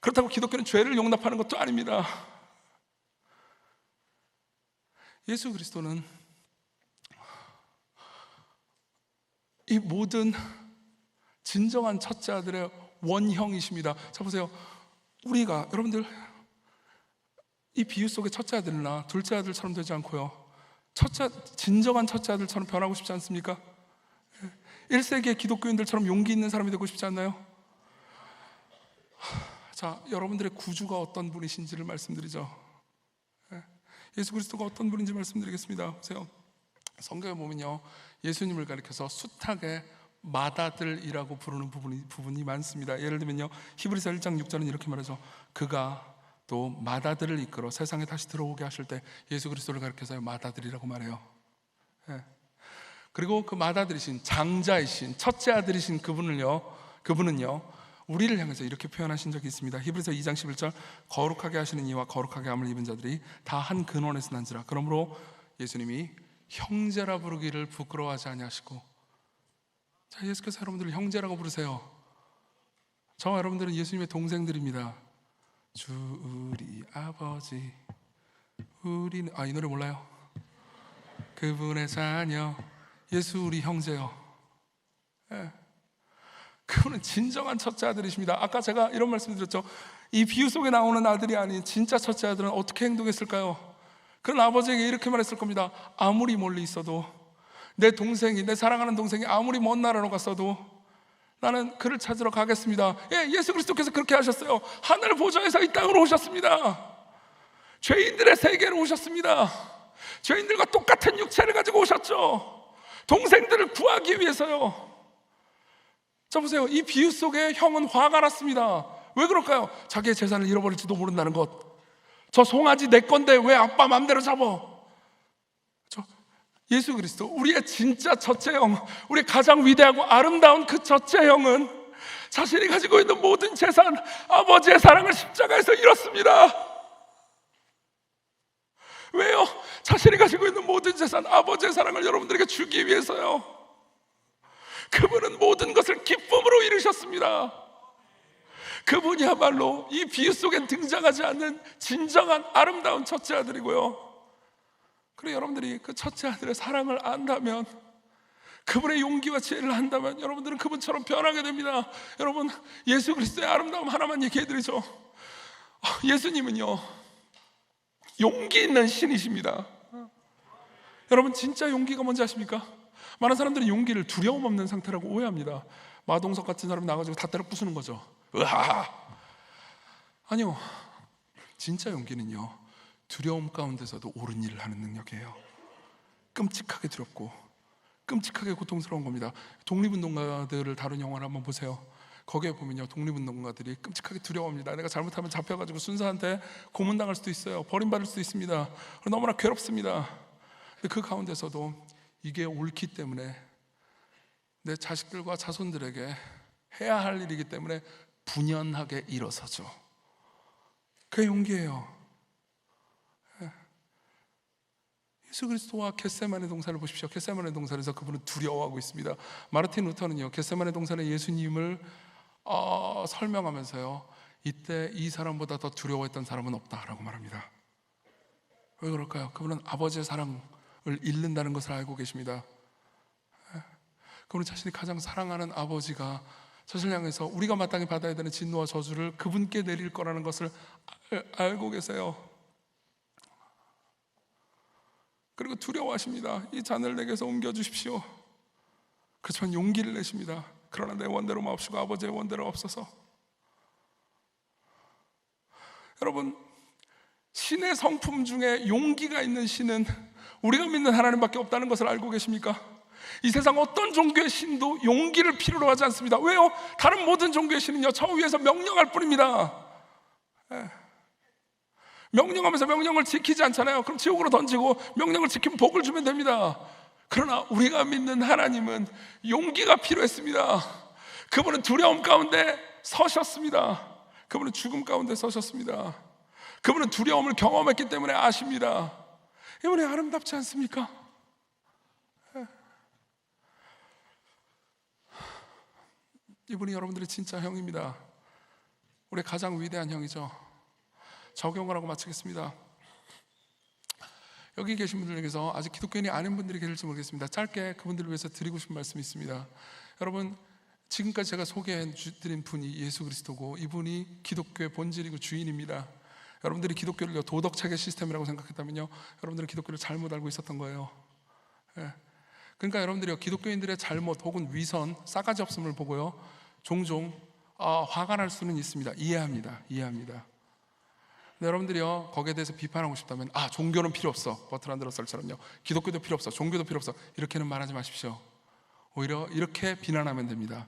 그렇다고 기독교는 죄를 용납하는 것도 아닙니다. 예수 그리스도는 이 모든 진정한 첫째 아들의 원형이십니다. 자 보세요. 우리가 여러분들 이 비유 속의 첫째 아들이나 둘째 아들처럼 되지 않고요, 진정한 첫째 아들처럼 변하고 싶지 않습니까? 1세기의 기독교인들처럼 용기 있는 사람이 되고 싶지 않나요? 자, 여러분들의 구주가 어떤 분이신지를 말씀드리죠. 예수 그리스도가 어떤 분인지 말씀드리겠습니다. 보세요. 성경에 보면요, 예수님을 가리켜서 숱하게 맏아들이라고 부르는 부분이 많습니다. 예를 들면요, 히브리서 1장 6절은 이렇게 말하죠. 그가 또 맏아들을 이끌어 세상에 다시 들어오게 하실 때 예수 그리스도를 가리켜서 맏아들이라고 말해요. 그리고 그 맏아들이신 장자이신 첫째 아들이신 그분은요 우리를 향해서 이렇게 표현하신 적이 있습니다. 히브리서 2장 11절, 거룩하게 하시는 이와 거룩하게 함을 입은 자들이 다 한 근원에서 난지라. 그러므로 예수님이 형제라 부르기를 부끄러워하지 아니하시고, 자, 예수께서 여러분들을 형제라고 부르세요. 저와 여러분들은 예수님의 동생들입니다. 주 우리 아버지, 우리는, 이 노래 몰라요? 그분의 자녀, 예수 우리 형제요. 그분은 진정한 첫째 아들이십니다. 아까 제가 이런 말씀 드렸죠. 이 비유 속에 나오는 아들이 아닌 진짜 첫째 아들은 어떻게 행동했을까요? 그런 아버지에게 이렇게 말했을 겁니다. 아무리 멀리 있어도, 내 동생이, 내 사랑하는 동생이 아무리 먼 나라로 갔어도 나는 그를 찾으러 가겠습니다. 예수 그리스도께서 그렇게 하셨어요. 하늘 보좌에서 이 땅으로 오셨습니다. 죄인들의 세계로 오셨습니다. 죄인들과 똑같은 육체를 가지고 오셨죠. 동생들을 구하기 위해서요. 자 보세요. 이 비유 속에 형은 화가 났습니다. 왜 그럴까요? 자기의 재산을 잃어버릴지도 모른다는 것. 저 송아지 내 건데 왜 아빠 맘대로 잡어? 예수 그리스도, 우리의 진짜 첫째 형, 우리 가장 위대하고 아름다운 그 첫째 형은 자신이 가지고 있는 모든 재산, 아버지의 사랑을 십자가에서 잃었습니다. 왜요? 자신이 가지고 있는 모든 재산, 아버지의 사랑을 여러분들에게 주기 위해서요. 그분은 모든 것을 기쁨으로 이루셨습니다. 그분이야말로 이 비유 속에 등장하지 않는 진정한 아름다운 첫째 아들이고요. 그리고 여러분들이 그 첫째 아들의 사랑을 안다면, 그분의 용기와 지혜를 안다면 여러분들은 그분처럼 변하게 됩니다. 여러분, 예수 그리스도의 아름다움 하나만 얘기해드리죠. 예수님은요 용기 있는 신이십니다. 여러분, 진짜 용기가 뭔지 아십니까? 많은 사람들이 용기를 두려움 없는 상태라고 오해합니다. 마동석 같은 사람이 나가지고 다 때려 부수는 거죠. 으하! 아니요, 진짜 용기는요 두려움 가운데서도 옳은 일을 하는 능력이에요. 끔찍하게 두렵고 끔찍하게 고통스러운 겁니다. 독립운동가들을 다룬 영화를 한번 보세요. 거기에 보면요 독립운동가들이 끔찍하게 두려워합니다. 내가 잘못하면 잡혀가지고 순사한테 고문당할 수도 있어요. 버림받을 수도 있습니다. 너무나 괴롭습니다. 근데 그 가운데서도 이게 옳기 때문에, 내 자식들과 자손들에게 해야 할 일이기 때문에 분연하게 일어서죠. 그게 용기예요. 예수 그리스도와 겟세마네 동산을 보십시오. 겟세마네 동산에서 그분은 두려워하고 있습니다. 마르틴 루터는요, 겟세마네 동산의 예수님을 설명하면서요, 이때 이 사람보다 더 두려워했던 사람은 없다라고 말합니다. 왜 그럴까요? 그분은 아버지의 사랑을 잃는다는 것을 알고 계십니다. 그분은 자신이 가장 사랑하는 아버지가 자신을 향해서 우리가 마땅히 받아야 되는 진노와 저주를 그분께 내릴 거라는 것을 알고 계세요. 그리고 두려워하십니다. 이 잔을 내게서 옮겨주십시오. 그렇지만 용기를 내십니다. 그러나 내 원대로 마옵시고 아버지의 원대로 없어서. 여러분, 신의 성품 중에 용기가 있는 신은 우리가 믿는 하나님밖에 없다는 것을 알고 계십니까? 이 세상 어떤 종교의 신도 용기를 필요로 하지 않습니다. 왜요? 다른 모든 종교의 신은요, 저 위에서 명령할 뿐입니다. 명령하면서 명령을 지키지 않잖아요. 그럼 지옥으로 던지고 명령을 지키면 복을 주면 됩니다. 그러나 우리가 믿는 하나님은 용기가 필요했습니다. 그분은 두려움 가운데 서셨습니다. 그분은 죽음 가운데 서셨습니다. 그분은 두려움을 경험했기 때문에 아십니다. 이분이 아름답지 않습니까? 이분이 여러분들의 진짜 형입니다. 우리 가장 위대한 형이죠. 적용을 하고 마치겠습니다. 여기 계신 분들 중에서 아직 기독교인이 아닌 분들이 계실지 모르겠습니다. 짧게 그분들을 위해서 드리고 싶은 말씀이 있습니다. 여러분, 지금까지 제가 소개해드린 분이 예수 그리스도고 이분이 기독교의 본질이고 주인입니다. 여러분들이 기독교를 도덕 체계 시스템이라고 생각했다면요, 여러분들은 기독교를 잘못 알고 있었던 거예요. 그러니까 여러분들이 기독교인들의 잘못 혹은 위선, 싸가지 없음을 보고요, 종종 화가 날 수는 있습니다. 이해합니다. 근데 여러분들이요, 거기에 대해서 비판하고 싶다면, 종교는 필요 없어, 버트란드 러셀처럼요, 기독교도 필요 없어, 종교도 필요 없어, 이렇게는 말하지 마십시오. 오히려 이렇게 비난하면 됩니다.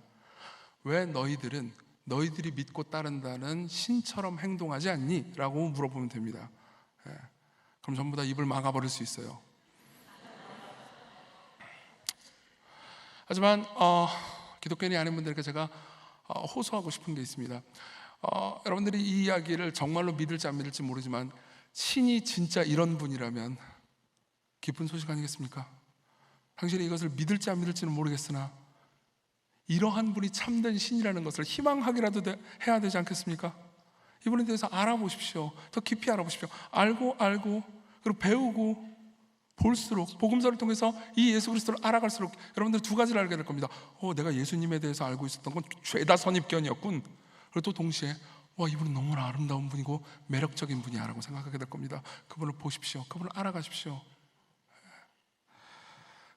왜 너희들이 믿고 따른다는 신처럼 행동하지 않니? 라고 물어보면 됩니다. 그럼 전부 다 입을 막아버릴 수 있어요. 하지만 기독교인이 아닌 분들에게 제가 호소하고 싶은 게 있습니다. 여러분들이 이 이야기를 정말로 믿을지 안 믿을지 모르지만 신이 진짜 이런 분이라면 기쁜 소식 아니겠습니까? 당신이 이것을 믿을지 안 믿을지는 모르겠으나 이러한 분이 참된 신이라는 것을 희망하기라도 해야 되지 않겠습니까? 이분에 대해서 알아보십시오. 더 깊이 알아보십시오. 알고 그리고 배우고 볼수록, 복음서를 통해서 이 예수 그리스도를 알아갈수록 여러분들 두 가지를 알게 될 겁니다. 내가 예수님에 대해서 알고 있었던 건 죄다 선입견이었군. 그리고 또 동시에 이분은 너무나 아름다운 분이고 매력적인 분이야 라고 생각하게 될 겁니다. 그분을 보십시오. 그분을 알아가십시오.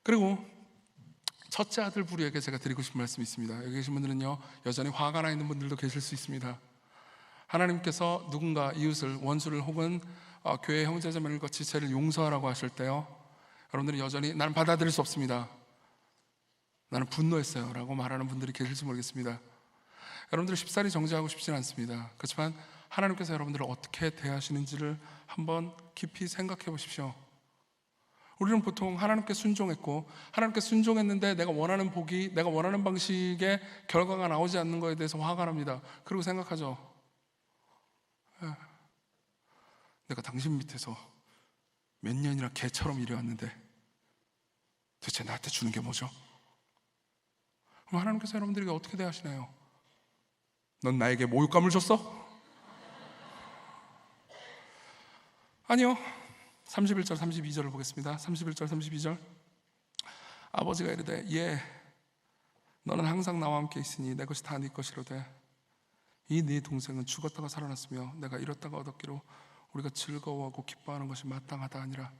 그리고 첫째 아들 부류에게 제가 드리고 싶은 말씀이 있습니다. 여기 계신 분들은요, 여전히 화가 나 있는 분들도 계실 수 있습니다. 하나님께서 누군가 이웃을, 원수를 혹은 교회 형제자매를 거치 죄를 용서하라고 하실 때요, 여러분들이 여전히 나는 받아들일 수 없습니다, 나는 분노했어요 라고 말하는 분들이 계실지 모르겠습니다. 여러분들 쉽사리 정죄하고 싶지는 않습니다. 그렇지만 하나님께서 여러분들을 어떻게 대하시는지를 한번 깊이 생각해 보십시오. 우리는 보통 하나님께 순종했고, 하나님께 순종했는데 내가 원하는 복이, 내가 원하는 방식의 결과가 나오지 않는 것에 대해서 화가 납니다. 그리고 생각하죠, 내가 당신 밑에서 몇 년이나 개처럼 일해왔는데 도대체 나한테 주는 게 뭐죠? 그럼 하나님께서 여러분들에게 어떻게 대하시나요? 넌 나에게 모욕감을 줬어? 아니요. 31절 32절을 보겠습니다. 31절 32절, 아버지가 이르되 너는 항상 나와 함께 있으니 내 것이 다 네 것이로되 이 네 동생은 죽었다가 살아났으며 내가 잃었다가 얻었기로 우리가 즐거워하고 기뻐하는 것이 마땅하다 하니라.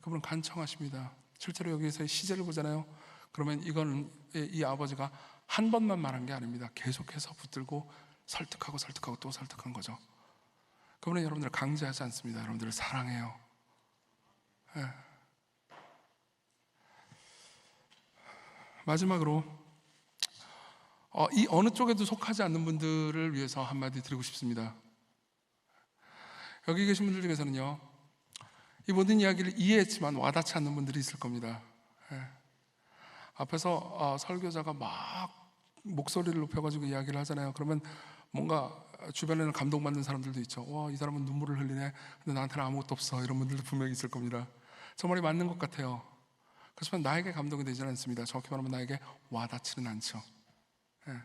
그분은 간청하십니다. 실제로 여기에서 시제를 보잖아요. 그러면 이거는 이 아버지가 한 번만 말한 게 아닙니다. 계속해서 붙들고 설득하고 또 설득한 거죠. 그분은 여러분들을 강제하지 않습니다. 여러분들을 사랑해요. 마지막으로 이 어느 쪽에도 속하지 않는 분들을 위해서 한마디 드리고 싶습니다. 여기 계신 분들 중에서는요, 이 모든 이야기를 이해했지만 와닿지 않는 분들이 있을 겁니다. 앞에서 설교자가 막 목소리를 높여가지고 이야기를 하잖아요. 그러면 뭔가 주변에는 감동받는 사람들도 있죠. 이 사람은 눈물을 흘리네, 근데 나한테는 아무것도 없어, 이런 분들도 분명히 있을 겁니다. 저 말이 맞는 것 같아요. 그렇지만 나에게 감동이 되지는 않습니다. 정확히 말하면 나에게 와닿지는 않죠. 예.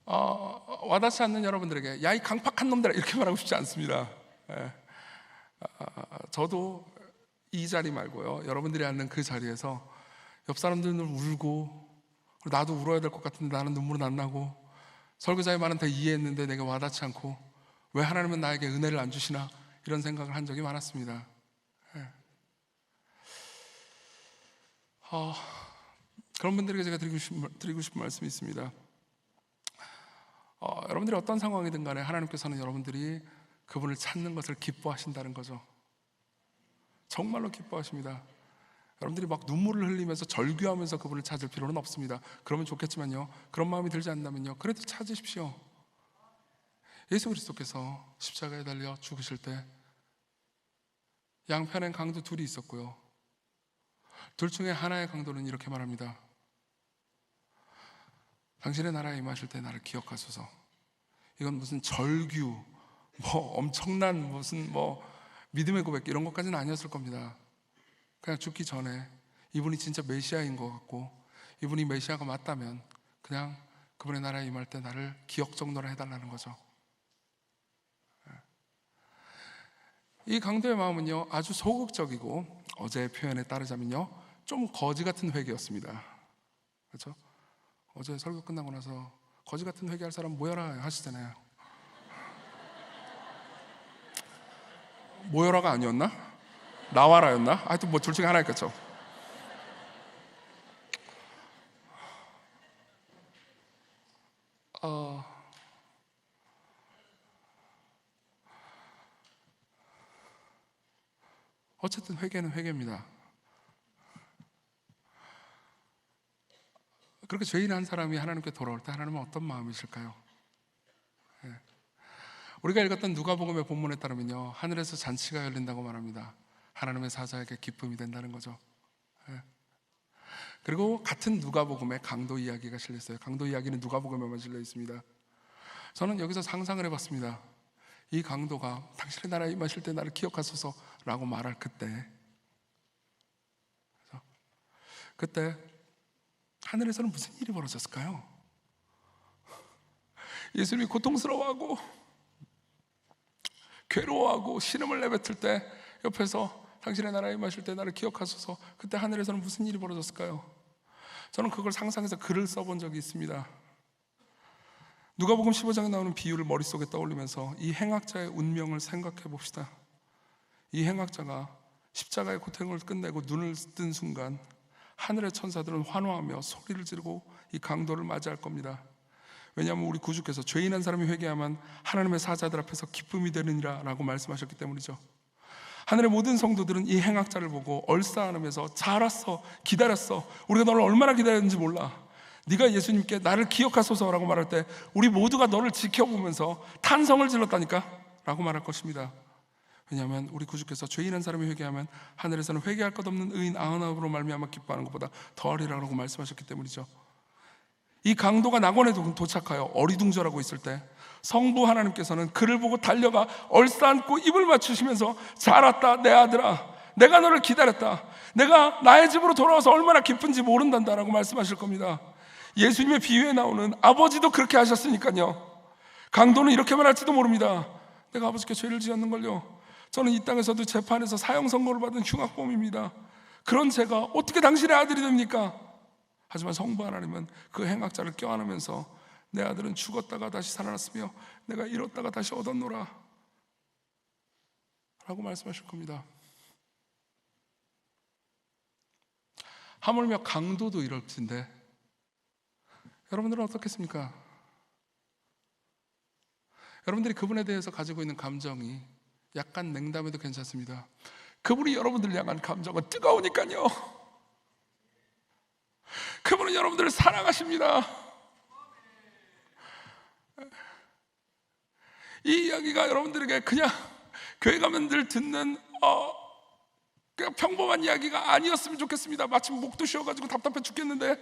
와닿지 않는 여러분들에게 야, 이 강팍한 놈들아, 이렇게 말하고 싶지 않습니다. 예. 저도 이 자리 말고요, 여러분들이 앉는 그 자리에서 옆 사람들은 울고 나도 울어야 될 것 같은데 나는 눈물은 안 나고, 설교자의 말은 다 이해했는데 내가 와닿지 않고, 왜 하나님은 나에게 은혜를 안 주시나, 이런 생각을 한 적이 많았습니다. 예. 그런 분들에게 제가 드리고 싶은 말씀이 있습니다. 여러분들이 어떤 상황이든 간에 하나님께서는 여러분들이 그분을 찾는 것을 기뻐하신다는 거죠. 정말로 기뻐하십니다. 여러분들이 막 눈물을 흘리면서 절규하면서 그분을 찾을 필요는 없습니다. 그러면 좋겠지만요, 그런 마음이 들지 않는다면요, 그래도 찾으십시오. 예수 그리스도께서 십자가에 달려 죽으실 때 양편엔 강도 둘이 있었고요, 둘 중에 하나의 강도는 이렇게 말합니다. 당신의 나라에 임하실 때 나를 기억하소서. 이건 무슨 절규, 엄청난 무슨 믿음의 고백, 이런 것까지는 아니었을 겁니다. 그냥 죽기 전에 이분이 진짜 메시아인 것 같고, 이분이 메시아가 맞다면 그냥 그분의 나라에 임할 때 나를 기억 정도로 해달라는 거죠. 이 강도의 마음은요, 아주 소극적이고, 어제의 표현에 따르자면요, 좀 거지 같은 회개였습니다. 그렇죠? 어제 설교 끝나고 나서 거지 같은 회개할 사람 모여라 하시잖아요. 모여라가 아니었나? 나와라였나? 하여튼 둘 중에 하나였겠죠. 어쨌든 회개는 회개입니다. 그렇게 죄인 한 사람이 하나님께 돌아올 때 하나님은 어떤 마음이실까요? 우리가 읽었던 누가복음의 본문에 따르면요, 하늘에서 잔치가 열린다고 말합니다. 하나님의 사자에게 기쁨이 된다는 거죠. 그리고 같은 누가복음에 강도 이야기가 실려 있어요. 강도 이야기는 누가복음에만 실려 있습니다. 저는 여기서 상상을 해봤습니다. 이 강도가 당신의 나라에 임하실 때 나를 기억하소서 라고 말할 그때 하늘에서는 무슨 일이 벌어졌을까요? 예수님이 고통스러워하고 괴로워하고 신음을 내뱉을 때 옆에서 당신의 나라에 임하실 때 나를 기억하소서, 그때 하늘에서는 무슨 일이 벌어졌을까요? 저는 그걸 상상해서 글을 써본 적이 있습니다. 누가복음 15장에 나오는 비유를 머릿속에 떠올리면서 이 행악자의 운명을 생각해 봅시다. 이 행악자가 십자가의 고통을 끝내고 눈을 뜬 순간 하늘의 천사들은 환호하며 소리를 지르고 이 강도를 맞이할 겁니다. 왜냐하면 우리 구주께서 죄인 한 사람이 회개하면 하나님의 사자들 앞에서 기쁨이 되느니라 라고 말씀하셨기 때문이죠. 하늘의 모든 성도들은 이 행악자를 보고 얼싸안으면서 잘 왔어, 기다렸어, 우리가 너를 얼마나 기다렸는지 몰라, 네가 예수님께 나를 기억하소서라고 말할 때 우리 모두가 너를 지켜보면서 탄성을 질렀다니까 라고 말할 것입니다. 왜냐하면 우리 구주께서 죄인 한 사람이 회개하면 하늘에서는 회개할 것 없는 의인 99으로 말미암아 기뻐하는 것보다 더하리라고 말씀하셨기 때문이죠. 이 강도가 낙원에 도착하여 어리둥절하고 있을 때 성부 하나님께서는 그를 보고 달려가 얼싸안고 입을 맞추시면서 잘 왔다 내 아들아, 내가 너를 기다렸다, 내가 나의 집으로 돌아와서 얼마나 기쁜지 모른단다 라고 말씀하실 겁니다. 예수님의 비유에 나오는 아버지도 그렇게 하셨으니까요, 강도는 이렇게 말할지도 모릅니다. 내가 아버지께 죄를 지었는걸요, 저는 이 땅에서도 재판에서 사형 선고를 받은 흉악범입니다. 그런 제가 어떻게 당신의 아들이 됩니까? 하지만 성부 하나님은 그 행악자를 껴안으면서 내 아들은 죽었다가 다시 살아났으며 내가 잃었다가 다시 얻었노라 라고 말씀하실 겁니다. 하물며 강도도 이럴 텐데 여러분들은 어떻겠습니까? 여러분들이 그분에 대해서 가지고 있는 감정이 약간 냉담해도 괜찮습니다. 그분이 여러분들을 향한 감정은 뜨거우니까요. 그분은 여러분들을 사랑하십니다. 이 이야기가 여러분들에게 그냥 교회 가면 늘 듣는 그냥 평범한 이야기가 아니었으면 좋겠습니다. 마침 목도 쉬어가지고 답답해 죽겠는데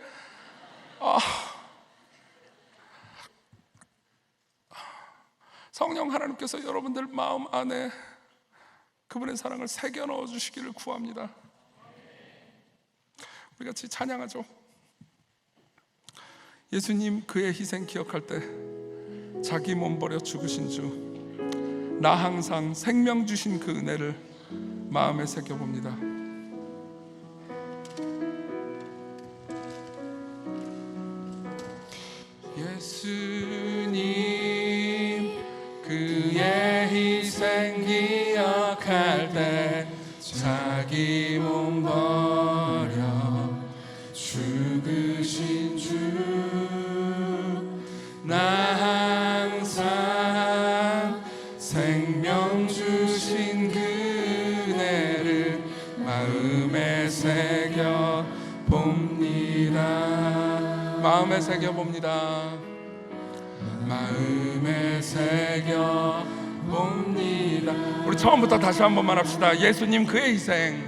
성령 하나님께서 여러분들 마음 안에 그분의 사랑을 새겨 넣어 주시기를 구합니다. 우리 같이 찬양하죠. 예수님 그의 희생 기억할 때 자기 몸 버려 죽으신 주, 나 항상 생명 주신 그 은혜를 마음에 새겨봅니다. 예수님 그의 희생 기억할 때 자기 몸 버려 죽으신 주, 나 항상 생명 주신 그 은혜를 마음에 새겨 봅니다. 마음에 새겨 봅니다. 마음에 새겨 봅니다. 우리 처음부터 다시 한 번만 합시다. 예수님 그의 희생,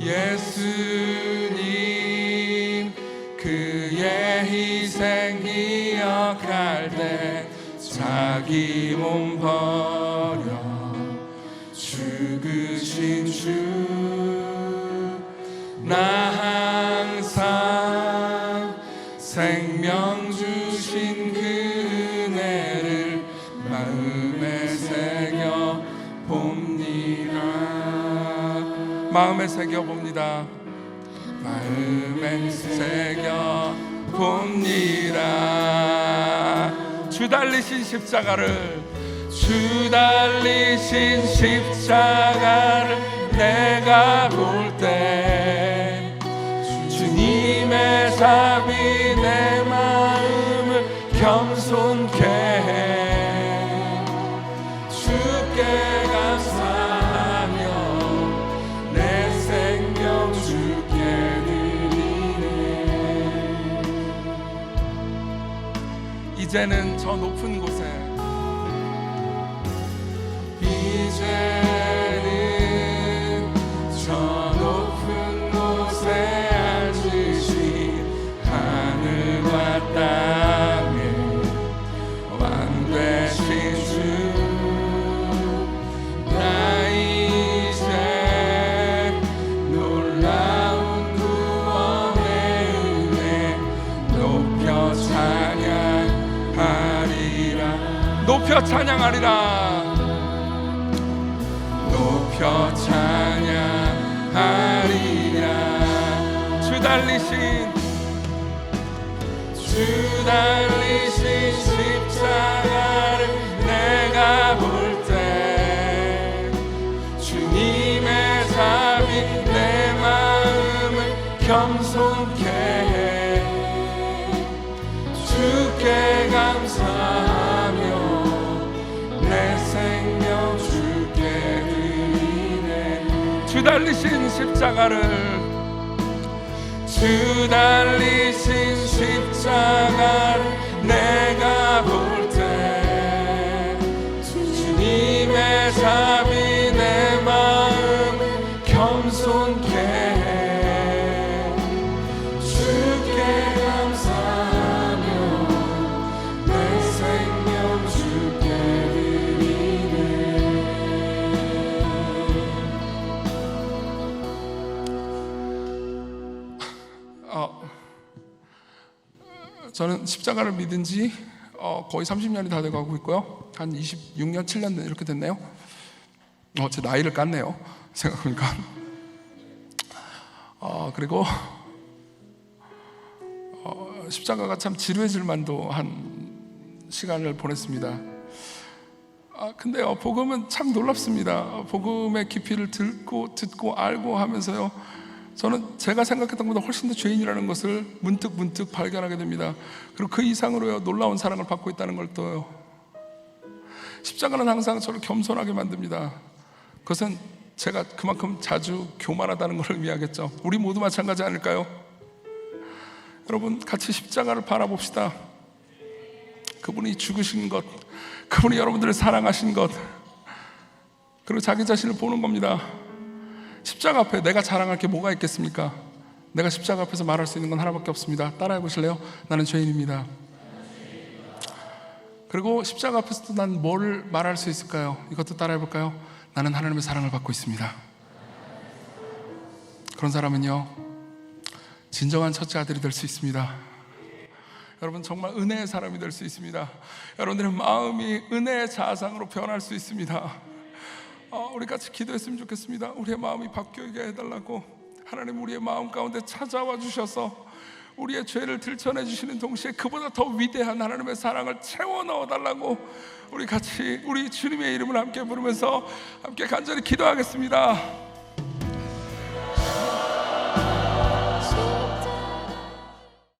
예수님 그의 희생 기억할 때 자기 몸 버려 죽으신 주, 나 항상 생명 주신 그 은혜를 마음에 새겨 봅니다. 마음에 새겨 봅니다. 마음에 새겨 봅니다. 주 달리신 십자가를, 주 달리신 십자가를 내가 볼 때 주님의 자비 내 마음을 겸손케 해. 주께 감사하며 내 생명 주께 드리네. 이제는 저 높은 곳에, 이제는 저 높은 곳에 앉으신 하늘과 땅에 왕 되신 주, 나 이제 놀라운 구원의 은혜 높여 찬양하리라. 높여 찬양하리라. 높여 찬양하리라. 주 달리신 십자가를 내가 볼 때 주님의 자비 내 마음을 겸손케 해. 주께 감사하며 내 생명 주께 드리네. 주 달리신 십자가를, 주 달리신 십자가를 내가 볼 때 주님의 자비 내 마음 겸손케 해. 주께 감사하며 내 생명 주께 드리네. 저는 십자가를 믿은 지 거의 30년이 다 돼가고 있고요. 한 26년, 7년 이렇게 됐네요. 제 나이를 깠네요, 생각해보니까. 그리고 십자가가 참 지루해질 만도 한 시간을 보냈습니다. 근데요, 복음은 참 놀랍습니다. 복음의 깊이를 듣고 알고 하면서요, 저는 제가 생각했던 것보다 훨씬 더 죄인이라는 것을 문득 발견하게 됩니다. 그리고 그 이상으로요, 놀라운 사랑을 받고 있다는 걸 또요. 십자가는 항상 저를 겸손하게 만듭니다. 그것은 제가 그만큼 자주 교만하다는 걸 의미하겠죠. 우리 모두 마찬가지 아닐까요? 여러분, 같이 십자가를 바라봅시다. 그분이 죽으신 것, 그분이 여러분들을 사랑하신 것, 그리고 자기 자신을 보는 겁니다. 십자가 앞에 내가 자랑할 게 뭐가 있겠습니까? 내가 십자가 앞에서 말할 수 있는 건 하나밖에 없습니다. 따라해 보실래요? 나는 죄인입니다. 그리고 십자가 앞에서도 난 뭘 말할 수 있을까요? 이것도 따라해 볼까요? 나는 하나님의 사랑을 받고 있습니다. 그런 사람은요, 진정한 첫째 아들이 될 수 있습니다. 여러분, 정말 은혜의 사람이 될 수 있습니다. 여러분들의 마음이 은혜의 자상으로 변할 수 있습니다. 우리 같이 기도했으면 좋겠습니다. 우리의 마음이 바뀌게 해달라고. 하나님, 우리의 마음 가운데 찾아와 주셔서 우리의 죄를 들춰내 주시는 동시에 그보다 더 위대한 하나님의 사랑을 채워 넣어달라고 우리 같이 우리 주님의 이름을 함께 부르면서 함께 간절히 기도하겠습니다.